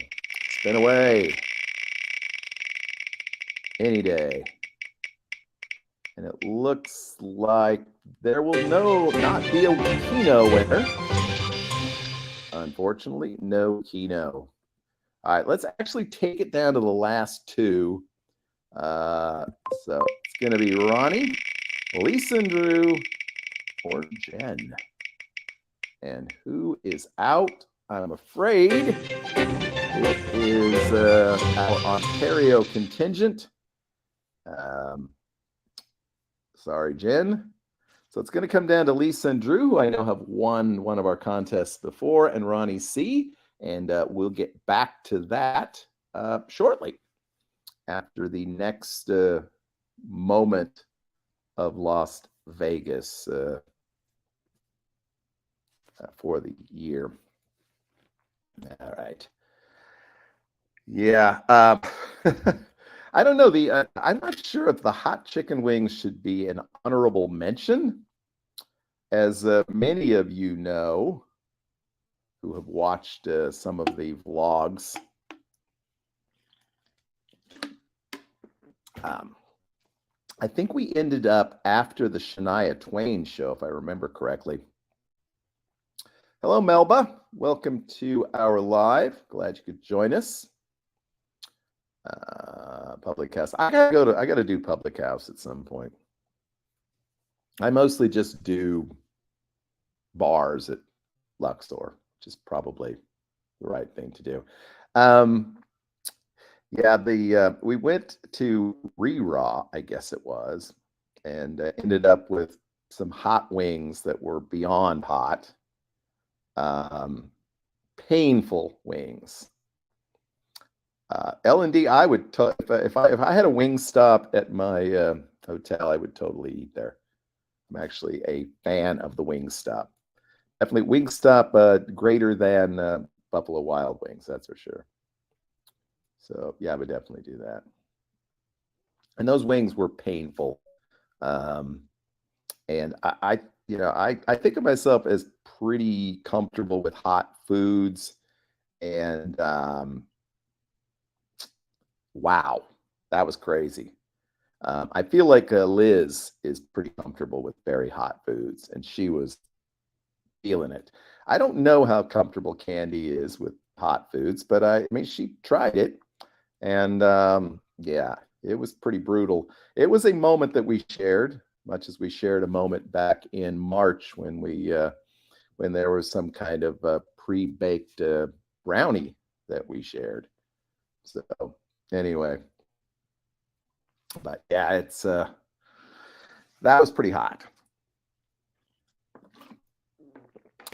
Spin away. Any day. And it looks like there will not be a Kino winner. Unfortunately, no Kino. All right, let's actually take it down to the last 2. So it's going to be Ronnie, Lisa and Drew, or Jen. And who is out? I'm afraid it is our Ontario contingent. Sorry, Jen. So it's going to come down to Lisa and Drew, who I know have won one of our contests before, and Ronnie C. And we'll get back to that shortly after the next moment of Las Vegas for the year. All right. Yeah. I don't know. I'm not sure if the hot chicken wings should be an honorable mention, as many of you know who have watched some of the vlogs. I think we ended up after the Shania Twain show, if I remember correctly. Hello, Melba. Welcome to our live. Glad you could join us. Public house. I gotta do public house at some point. I mostly just do bars at Luxor, which is probably the right thing to do. We went to Re-Raw, I guess it was, and ended up with some hot wings that were beyond hot, um, painful wings. L&D, I would if I had a wing stop at my hotel, I would totally eat there. I'm actually a fan of the Wingstop. Definitely Wingstop greater than Buffalo Wild Wings, that's for sure. So yeah, I would definitely do that. And those wings were painful. Um, and I think of myself as pretty comfortable with hot foods. And wow, that was crazy. I feel like Liz is pretty comfortable with very hot foods, and she was feeling it. I don't know how comfortable Candy is with hot foods, but I mean, she tried it, and yeah, it was pretty brutal. It was a moment that we shared, much as we shared a moment back in March when there was some kind of pre-baked brownie that we shared. So anyway, but yeah, it's that was pretty hot.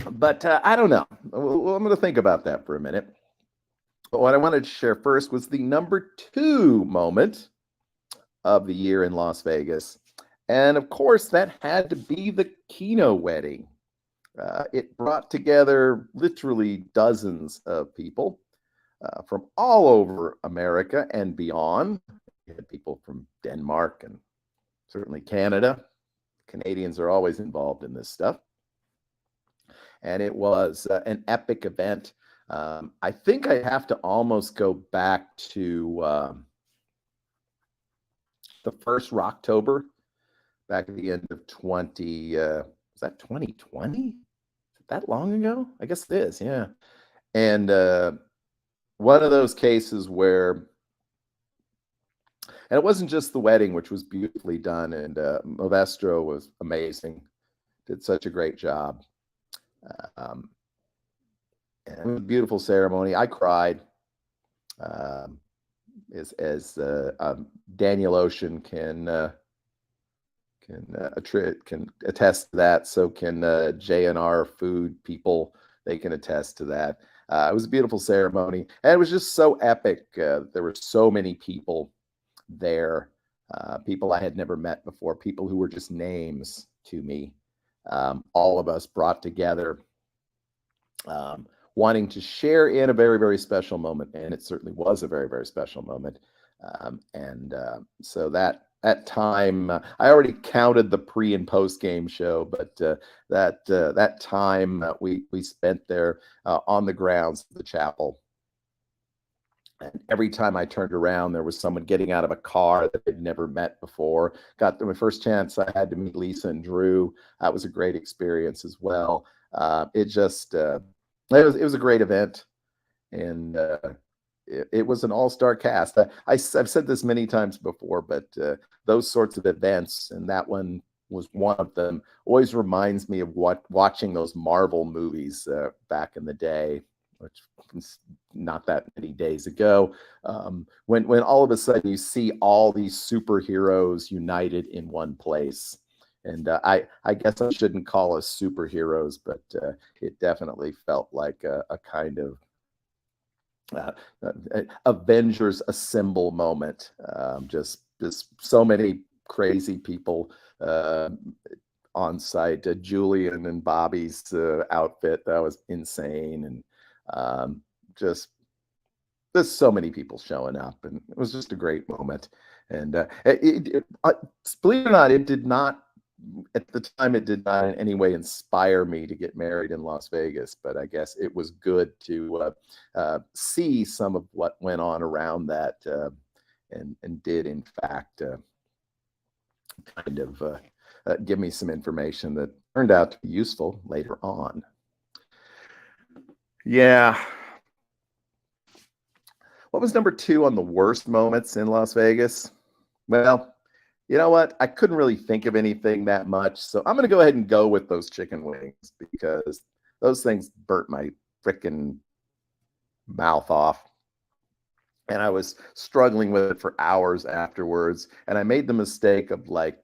But I don't know. Well, I'm going to think about that for a minute. But what I wanted to share first was the number 2 moment of the year in Las Vegas. And of course, that had to be the Keno wedding. It brought together literally dozens of people from all over America and beyond. We had people from Denmark and certainly Canada. Canadians are always involved in this stuff. And it was an epic event. I think I have to almost go back to the first Rocktober, back at the end of 20. Was that 2020? That long ago? I guess it is. Yeah. And one of those cases where, and it wasn't just the wedding, which was beautifully done, and Movestro was amazing, did such a great job. And it was a beautiful ceremony. I cried. As Daniel Ocean can attest to that. So can JNR Food people. They can attest to that. It was a beautiful ceremony, and it was just so epic. There were so many people there, people I had never met before, people who were just names to me. All of us brought together, wanting to share in a very, very special moment, and it certainly was a very, very special moment. So that time, I already counted the pre and post game show, but that time we spent there on the grounds of the chapel. And every time I turned around, there was someone getting out of a car that I'd never met before. Got my first chance I had to meet Lisa and Drew. That was a great experience as well. It was a great event, and it was an all-star cast. I've said this many times before, but those sorts of events, and that one was one of them, always reminds me of watching those Marvel movies back in the day, which was not that many days ago, when all of a sudden you see all these superheroes united in one place. And I guess I shouldn't call us superheroes, but it definitely felt like a kind of Avengers Assemble moment. Just so many crazy people on site. Julian and Bobby's outfit, that was insane, and just there's so many people showing up, and it was just a great moment. And believe it or not, it did not. At the time, it did not in any way inspire me to get married in Las Vegas, but I guess it was good to see some of what went on around that, and did in fact kind of give me some information that turned out to be useful later on. Yeah. What was number 2 on the worst moments in Las Vegas? Well, you know what? I couldn't really think of anything that much. So I'm going to go ahead and go with those chicken wings, because those things burnt my freaking mouth off. And I was struggling with it for hours afterwards. And I made the mistake of like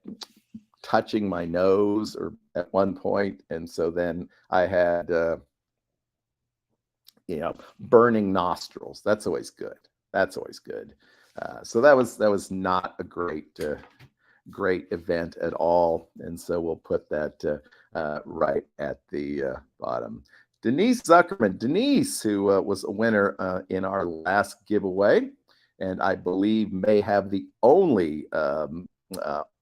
touching my nose or at one point, and so then I had burning nostrils. That's always good. That's always good. So that was not a great event at all, and so we'll put that right at the bottom. Denise Zuckerman, Denise, who was a winner in our last giveaway, and I believe may have the only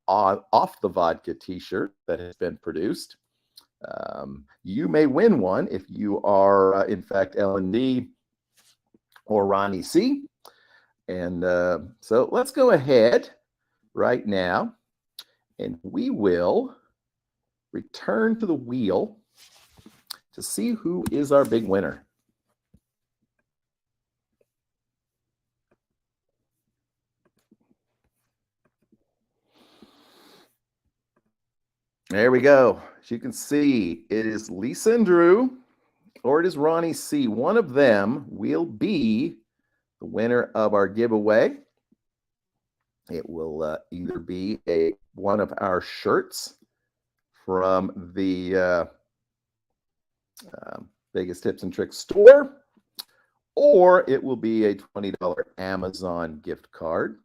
off the vodka T-shirt that has been produced. You may win one if you are, in fact, L&D or Ronnie C. And so let's go ahead right now, and we will return to the wheel to see who is our big winner. There we go. As you can see, it is Lisa and Drew, or it is Ronnie C. One of them will be the winner of our giveaway. It will either be one of our shirts from the Vegas Tips and Tricks store, or it will be a $20 Amazon gift card.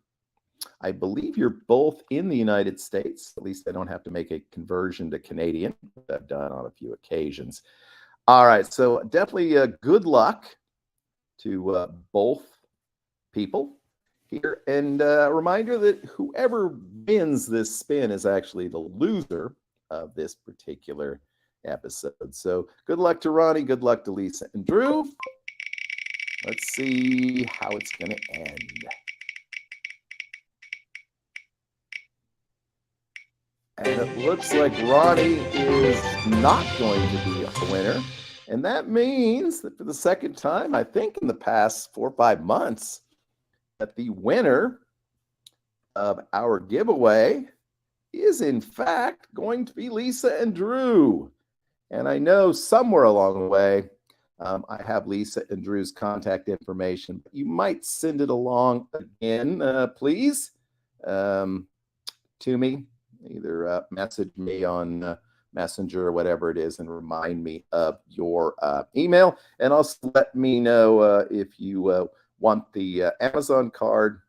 I believe you're both in the United States. At least I don't have to make a conversion to Canadian, which I've done on a few occasions. All right, so definitely good luck to both people here. And a reminder that whoever wins this spin is actually the loser of this particular episode. So good luck to Ronnie, good luck to Lisa and Drew. Let's see how it's going to end. And it looks like Ronnie is not going to be a winner. And that means that for the second time, I think in the past 4 or 5 months, that the winner of our giveaway is in fact going to be Lisa and Drew. And I know somewhere along the way, I have Lisa and Drew's contact information. You might send it along again, please, to me. Either message me on Messenger or whatever it is and remind me of your email. And also let me know if you want the Amazon card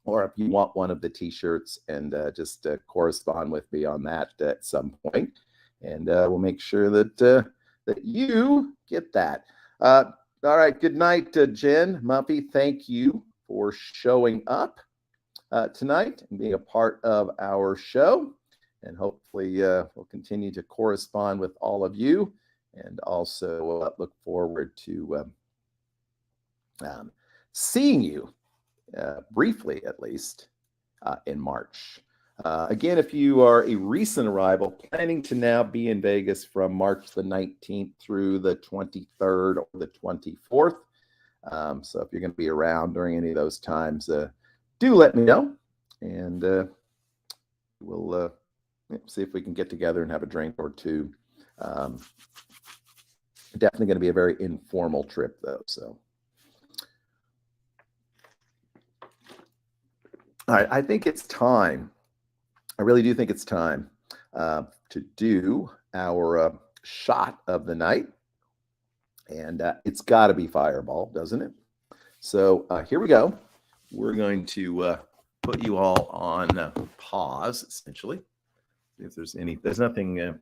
or if you want one of the T-shirts, and just correspond with me on that at some point. And we'll make sure that you get that. All right. Good night, Jen Mumpy. Thank you for showing up tonight and being a part of our show. And hopefully we'll continue to correspond with all of you, and also look forward to seeing you briefly, at least, in March. Again, if you are a recent arrival, planning to now be in Vegas from March the 19th through the 23rd or the 24th. So if you're going to be around during any of those times, do let me know, and we'll see if we can get together and have a drink or two. Definitely going to be a very informal trip, though. So, all right, I think it's time. I really do think it's time to do our shot of the night, and it's got to be Fireball, doesn't it? So here we go. We're going to put you all on pause, essentially. If there's nothing,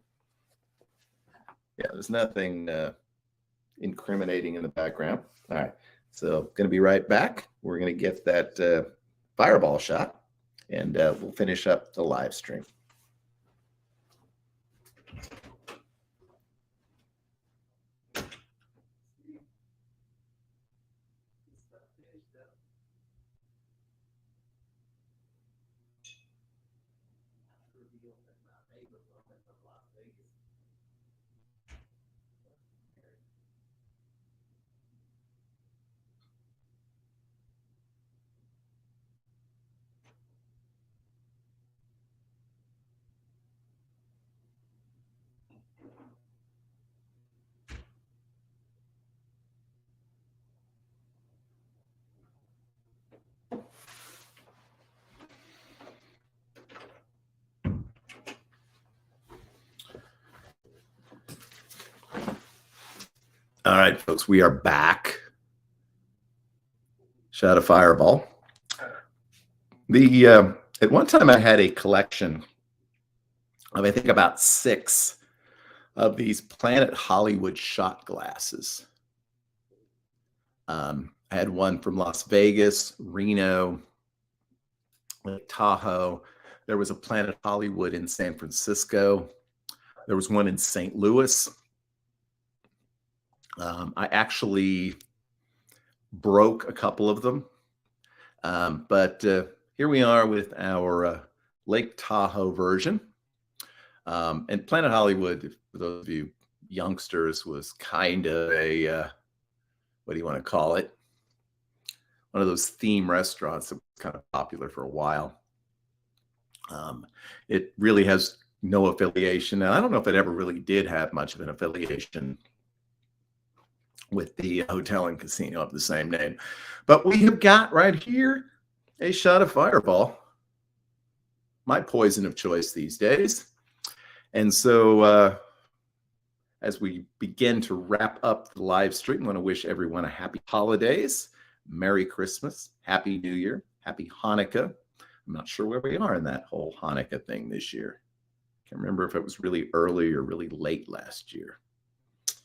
there's nothing incriminating in the background. All right, so going to be right back. We're going to get that Fireball shot, and we'll finish up the live stream. All right, folks, we are back. Shot a fireball. At one time I had a collection of, I think, about 6 of these Planet Hollywood shot glasses. I had one from Las Vegas, Reno, Lake Tahoe. There was a Planet Hollywood in San Francisco. There was one in St. Louis. I actually broke a couple of them. But here we are with our Lake Tahoe version. And Planet Hollywood, for those of you youngsters, was kind of a, what do you want to call it? One of those theme restaurants that was kind of popular for a while. It really has no affiliation. And I don't know if it ever really did have much of an affiliation with the hotel and casino of the same name. But we have got right here a shot of Fireball, my poison of choice these days. And so as we begin to wrap up the live stream, I want to wish everyone a happy holidays, Merry Christmas, Happy New Year, Happy Hanukkah. I'm not sure where we are in that whole Hanukkah thing this year. Can't remember if it was really early or really late last year.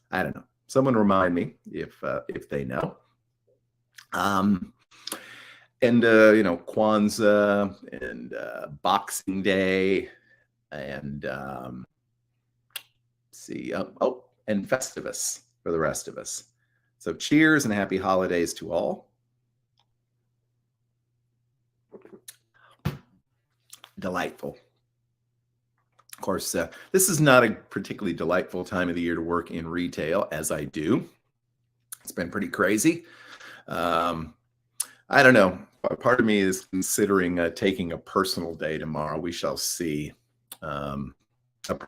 I don't know. Someone remind me if they know. And you know, Kwanzaa and Boxing Day and and Festivus for the rest of us. So cheers and happy holidays to all. Delightful. Of course, this is not a particularly delightful time of the year to work in retail, as I do. It's been pretty crazy. I don't know. Part of me is considering taking a personal day tomorrow. We shall see. I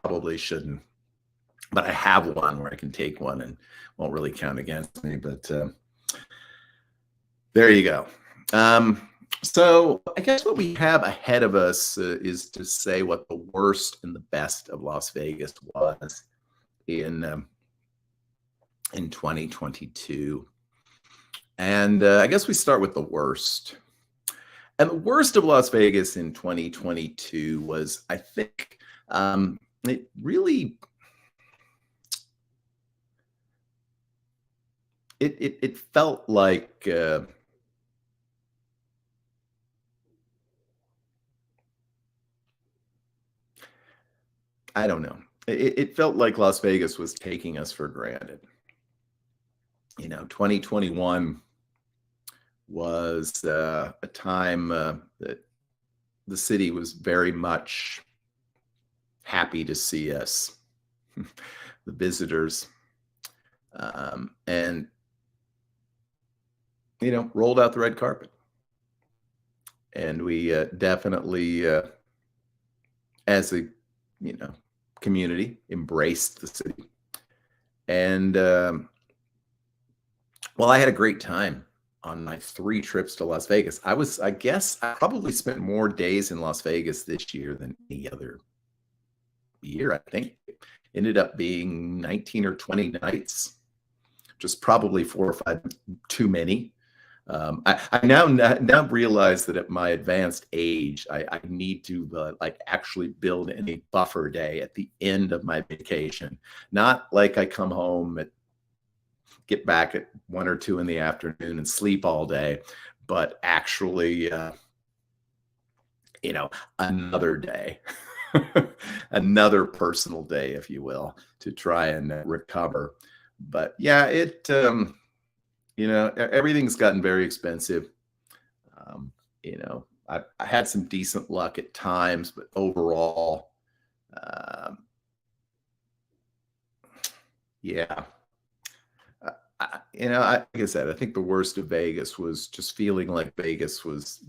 probably shouldn't, but I have one where I can take one and won't really count against me. But there you go. So I guess what we have ahead of us is to say what the worst and the best of Las Vegas was in 2022. And I guess we start with the worst. And the worst of Las Vegas in 2022 was, I think, it really, it felt like I don't know. It felt like Las Vegas was taking us for granted. You know, 2021 was a time that the city was very much happy to see us, the visitors, and, you know, rolled out the red carpet. And we definitely, as a, you know, community, embraced the city. And well, I had a great time on my 3 trips to Las Vegas. I guess I probably spent more days in Las Vegas this year than any other year. I think it ended up being 19 or 20 nights, just probably 4 or 5 too many. I now realize that at my advanced age, I need to like actually build in a buffer day at the end of my vacation. Not like I come home get back at 1 or 2 in the afternoon and sleep all day, but actually, you know, another day, another personal day, if you will, to try and recover. But yeah, you know, everything's gotten very expensive. You know, I had some decent luck at times, but overall, yeah. You know, like I said, I think the worst of Vegas was just feeling like Vegas was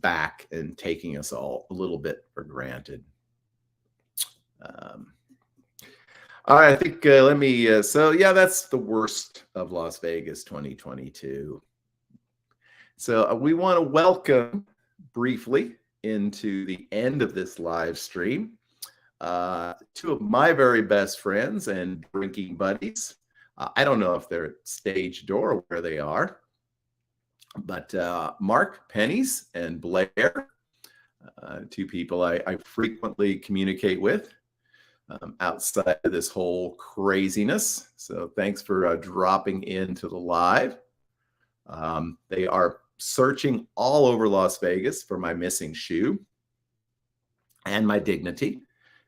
back and taking us all a little bit for granted. All right, I think let me. So yeah, that's the worst of Las Vegas 2022. So we want to welcome briefly into the end of this live stream 2 of my very best friends and drinking buddies. I don't know if they're at stage door or where they are, but Mark Pennies and Blair, two people I frequently communicate with outside of this whole craziness. So thanks for dropping into the live. They are searching all over Las Vegas for my missing shoe and my dignity.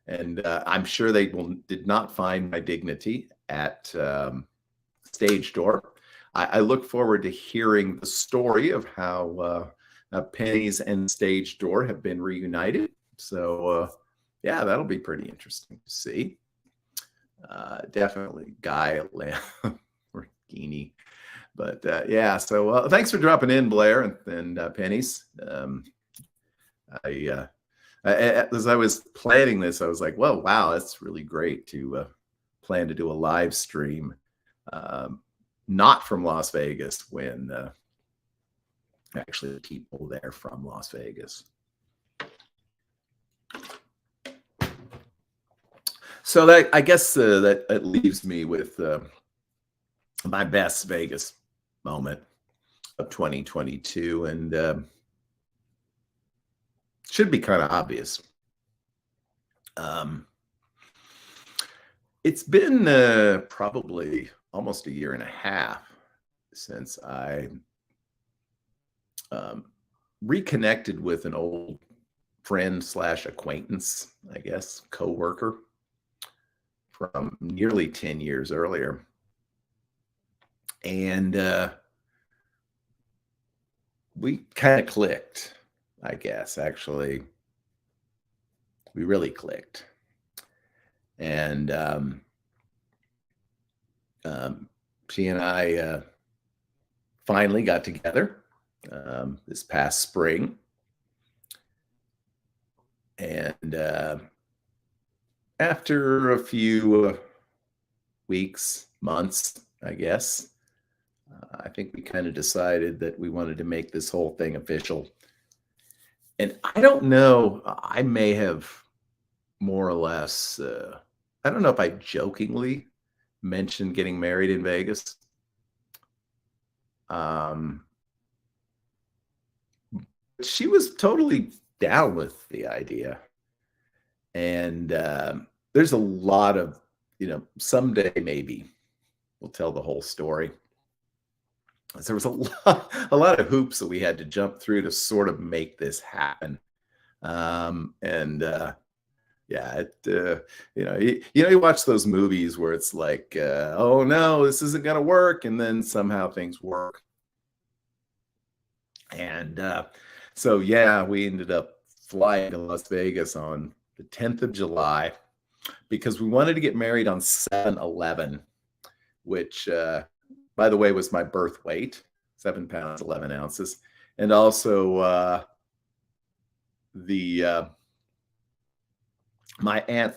And I'm sure they did not find my dignity at stage door. I look forward to hearing the story of how Pennies and Stage Door have been reunited. So, yeah, that'll be pretty interesting to see. Definitely Guy or Geenie. But yeah, so thanks for dropping in, Blair and Pennies. As I was planning this, I was like, well, wow, that's really great to plan to do a live stream. Not from Las Vegas when actually the people there from Las Vegas. So that, I guess that leaves me with my best Vegas moment of 2022, and should be kind of obvious. It's been probably almost a year and a half since I reconnected with an old friend / acquaintance, I guess, co-worker from nearly 10 years earlier. And we kind of clicked, I guess. Actually, we really clicked. And she and I finally got together this past spring. And after a few weeks, months, I guess, I think we kind of decided that we wanted to make this whole thing official. And I don't know, I may have more or less, I don't know if I jokingly mentioned getting married in Vegas. She was totally down with the idea. And there's a lot of, someday maybe we'll tell the whole story. There was a lot of hoops that we had to jump through to sort of make this happen. Yeah, you watch those movies where it's like, oh no, this isn't going to work. And then somehow things work. And so, yeah, we ended up flying to Las Vegas on the 10th of July because we wanted to get married on 7/11, which, by the way, was my birth weight, 7 pounds, 11 ounces. And also my aunt,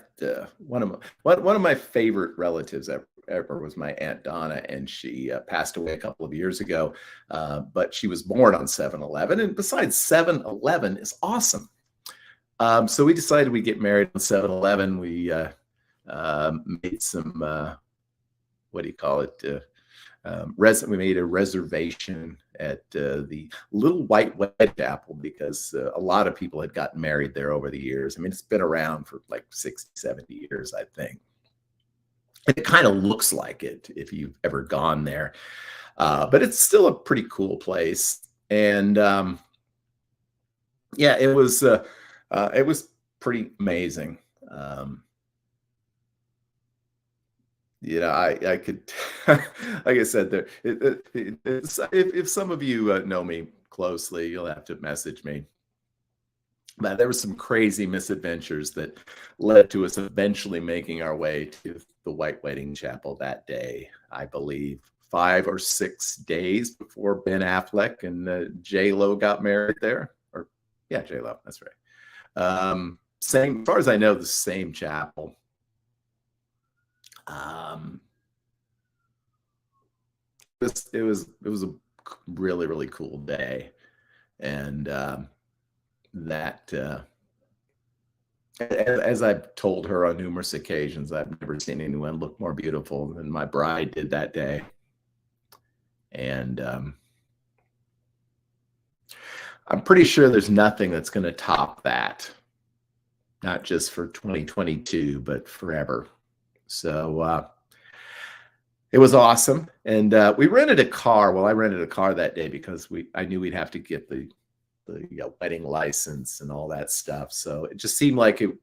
one of my favorite relatives ever was my Aunt Donna, and she passed away a couple of years ago, but she was born on 7/11, and besides, 7/11 is awesome. So we decided we'd get married on 7/11. We made some, what do you call it? We made a reservation at the Little White Wedding Chapel because a lot of people had gotten married there over the years. I mean, it's been around for like 60, 70 years, I think. It kind of looks like it if you've ever gone there, but it's still a pretty cool place. And yeah, it was pretty amazing. I could, like I said, there. If some of you know me closely, you'll have to message me. But there were some crazy misadventures that led to us eventually making our way to the White Wedding Chapel that day. I believe 5 or 6 days before Ben Affleck and J-Lo got married there. Or yeah, J-Lo, that's right. Same, as far as I know, the same chapel. It was a really, really cool day. And that as I've told her on numerous occasions, I've never seen anyone look more beautiful than my bride did that day. And I'm pretty sure there's nothing that's going to top that, not just for 2022, but forever. So it was awesome. And we rented a car. Well, I rented a car that day because I knew we'd have to get the wedding license and all that stuff. So it just seemed like it,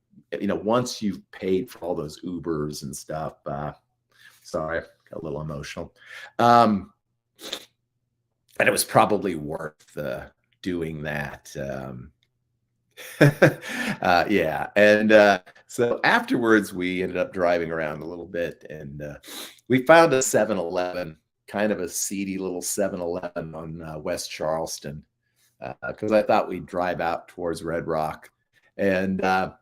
once you've paid for all those Ubers and stuff, sorry, I got a little emotional. And it was probably worth doing that. Yeah. And so afterwards, we ended up driving around a little bit, and we found a 7-Eleven, kind of a seedy little 7-Eleven on West Charleston, because I thought we'd drive out towards Red Rock. And I'm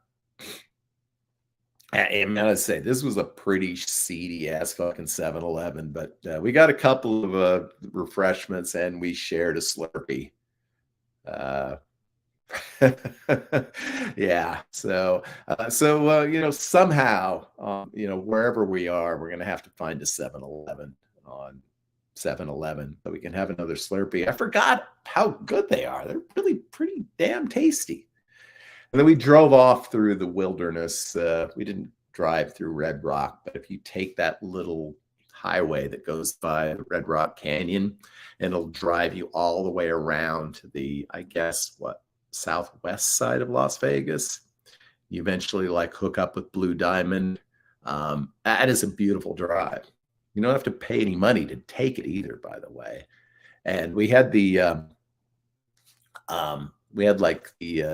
gonna say this was a pretty seedy ass fucking 7-Eleven, but we got a couple of refreshments, and we shared a Slurpee. Yeah. So somehow, wherever we are, we're gonna have to find a 7-Eleven on 7-Eleven so we can have another Slurpee. I forgot how good they are. They're really pretty damn tasty. And then we drove off through the wilderness. We didn't drive through Red Rock, but if you take that little highway that goes by Red Rock Canyon, and it'll drive you all the way around to the, I guess, southwest side of Las Vegas. You eventually hook up with Blue Diamond. That is a beautiful drive. You don't have to pay any money to take it either, by the way. And we had the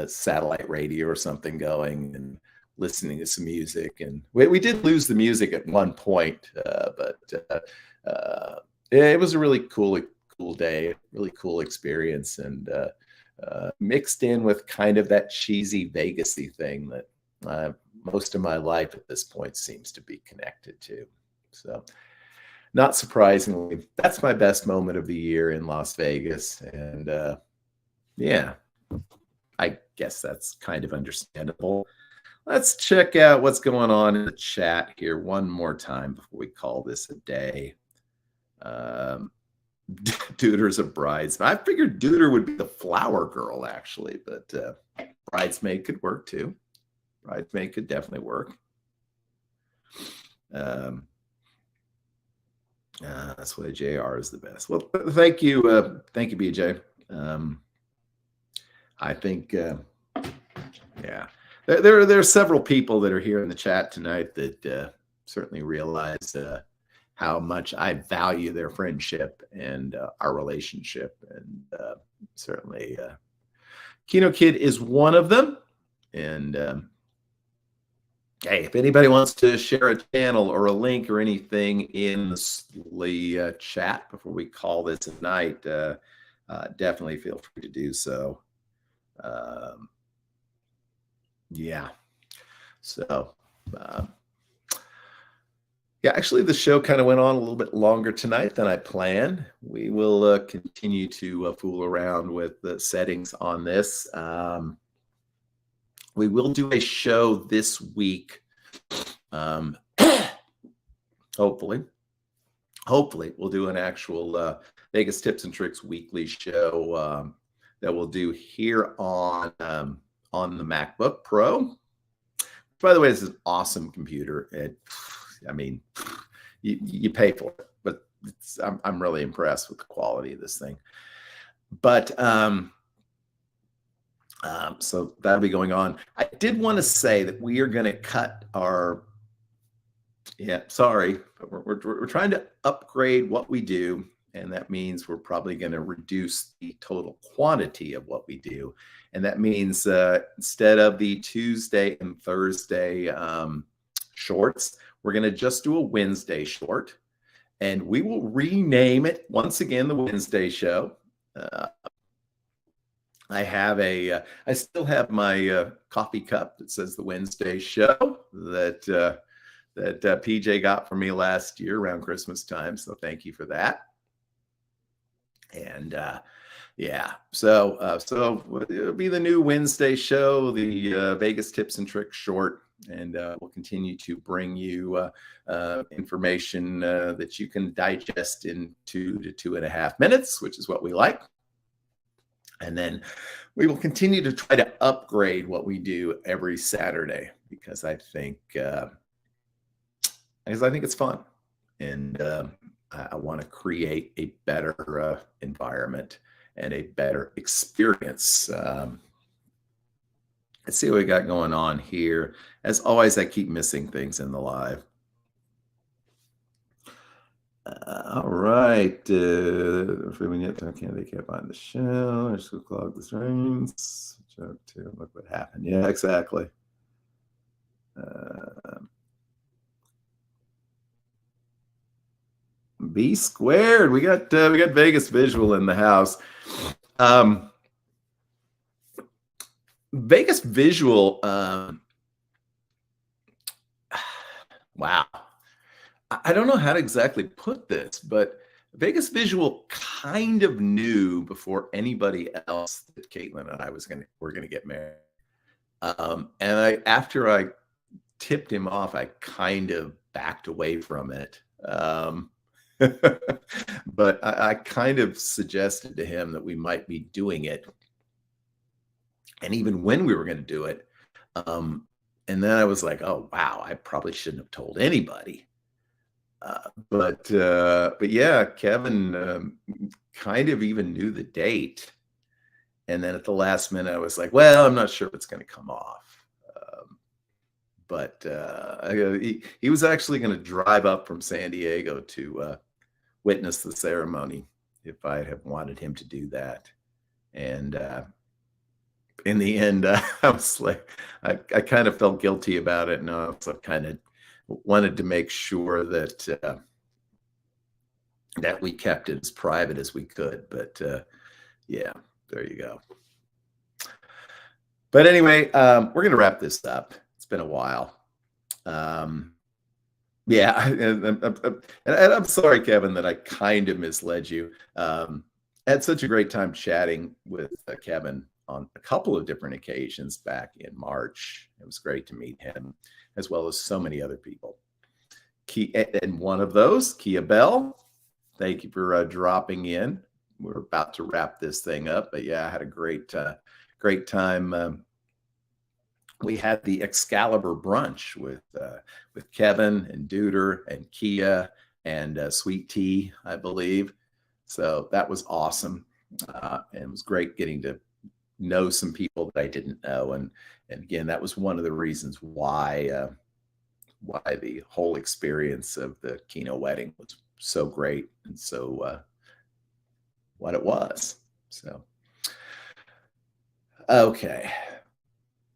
satellite radio or something going and listening to some music. And we did lose the music at one point, but it was a really cool day, really cool experience, and mixed in with kind of that cheesy Vegas-y thing that most of my life at this point seems to be connected to. So not surprisingly, that's my best moment of the year in Las Vegas. And yeah, I guess that's kind of understandable. Let's check out what's going on in the chat here one more time before we call this a day. Duder's a bridesmaid. I figured Duder would be the flower girl, actually, but bridesmaid could work too. Bridesmaid could definitely work. That's why JR is the best. Well, thank you, BJ. I think, yeah, there are several people that are here in the chat tonight that certainly realize how much I value their friendship and our relationship, and certainly Kino Kid is one of them. And hey, if anybody wants to share a channel or a link or anything in the chat before we call this a night, definitely feel free to do so. Yeah. So, yeah, actually, the show kind of went on a little bit longer tonight than I planned. We will continue to fool around with the settings on this. We will do a show this week. Hopefully, we'll do an actual Vegas Tips and Tricks weekly show that we'll do here on the MacBook Pro. By the way, this is an awesome computer. I mean, you pay for it, but I'm really impressed with the quality of this thing. But so that'll be going on. I did want to say that we are going to cut our, sorry, but we're trying to upgrade what we do, and that means we're probably going to reduce the total quantity of what we do. And that means instead of the Tuesday and Thursday shorts, we're going to just do a Wednesday short, and we will rename it once again the Wednesday show. I still have my coffee cup that says the Wednesday show that PJ got for me last year around Christmas time. So thank you for that. And yeah, so it'll be the new Wednesday show, the Vegas tips and tricks short, and we'll continue to bring you information that you can digest in 2 to 2.5 minutes, which is what we like. And then we will continue to try to upgrade what we do every Saturday because I think it's fun, and I want to create a better environment and a better experience. Let's see what we got going on here. As always, I keep missing things in the live. All right. They can't find the show. Just go clog the streams. Joke too. Look what happened. Yeah, exactly. B squared. We got Vegas Visual in the house. Vegas Visual. Wow. I don't know how to exactly put this, but Vegas Visual kind of knew before anybody else that Caitlin and I were gonna get married. And after I tipped him off, I kind of backed away from it. But I kind of suggested to him that we might be doing it, and even when we were going to do it. And then I was like, oh wow, I probably shouldn't have told anybody. But yeah, Kevin kind of even knew the date, and then at the last minute, I was like, well, I'm not sure if it's going to come off. But he was actually going to drive up from San Diego to witness the ceremony if I had wanted him to do that. And in the end, I was like, I kind of felt guilty about it, and I also kind of wanted to make sure that that we kept it as private as we could. But yeah, there you go. But anyway, we're going to wrap this up. It's been a while. Yeah, and I'm sorry, Kevin, that I kind of misled you. I had such a great time chatting with Kevin on a couple of different occasions back in March. It was great to meet him, as well as so many other people. And one of those, Kia Bell, thank you for dropping in. We're about to wrap this thing up, but yeah, I had a great time. We had the Excalibur brunch with Kevin and Duder and Kia and Sweet Tea, I believe. So that was awesome. And it was great getting to know some people that I didn't know. And again, that was one of the reasons why the whole experience of the Kino wedding was so great and so what it was. So, okay.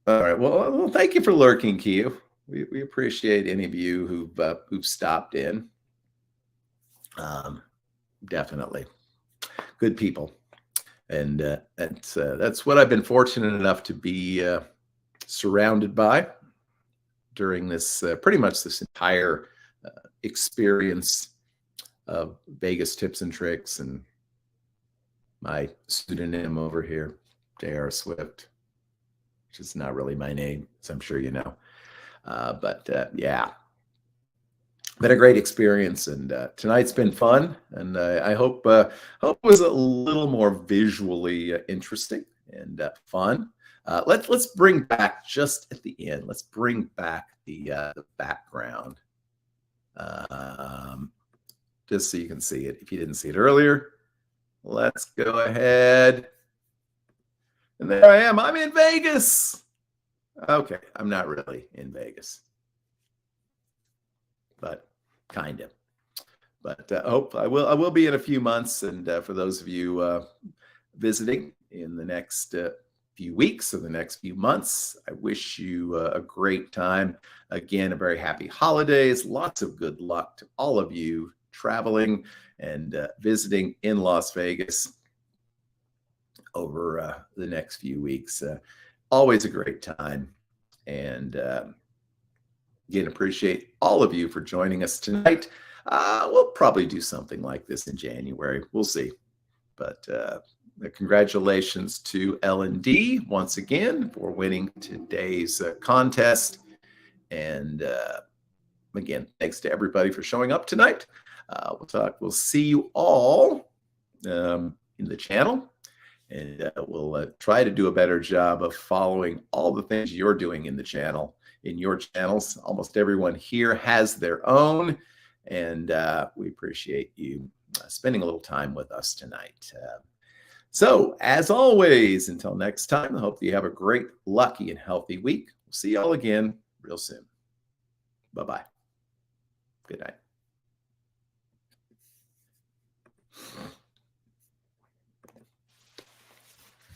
All right. Well, thank you for lurking, Q. We appreciate any of you who've stopped in. Definitely, good people, and that's what I've been fortunate enough to be surrounded by during this pretty much this entire experience of Vegas tips and tricks, and my pseudonym over here, J.R. Swift, which is not really my name, as I'm sure you know. But yeah, been a great experience, and tonight's been fun, and I hope it was a little more visually interesting and fun. Let's bring back just at the end. Let's bring back the background, just so you can see it. If you didn't see it earlier, let's go ahead. And there I am. I'm in Vegas. Okay, I'm not really in Vegas, but kind of. But I hope I will be in a few months. And for those of you visiting in the next few weeks or the next few months, I wish you a great time. Again, a very happy holidays. Lots of good luck to all of you traveling and visiting in Las Vegas over the next few weeks. Always a great time. And again, appreciate all of you for joining us tonight. We'll probably do something like this in January. We'll see. But congratulations to L&D once again for winning today's contest. And again, thanks to everybody for showing up tonight. We'll see you all in the channel. And we'll try to do a better job of following all the things you're doing in the channel, in your channels. Almost everyone here has their own. And we appreciate you spending a little time with us tonight. So, as always, until next time, I hope that you have a great, lucky, and healthy week. We'll see you all again real soon. Bye-bye. Good night.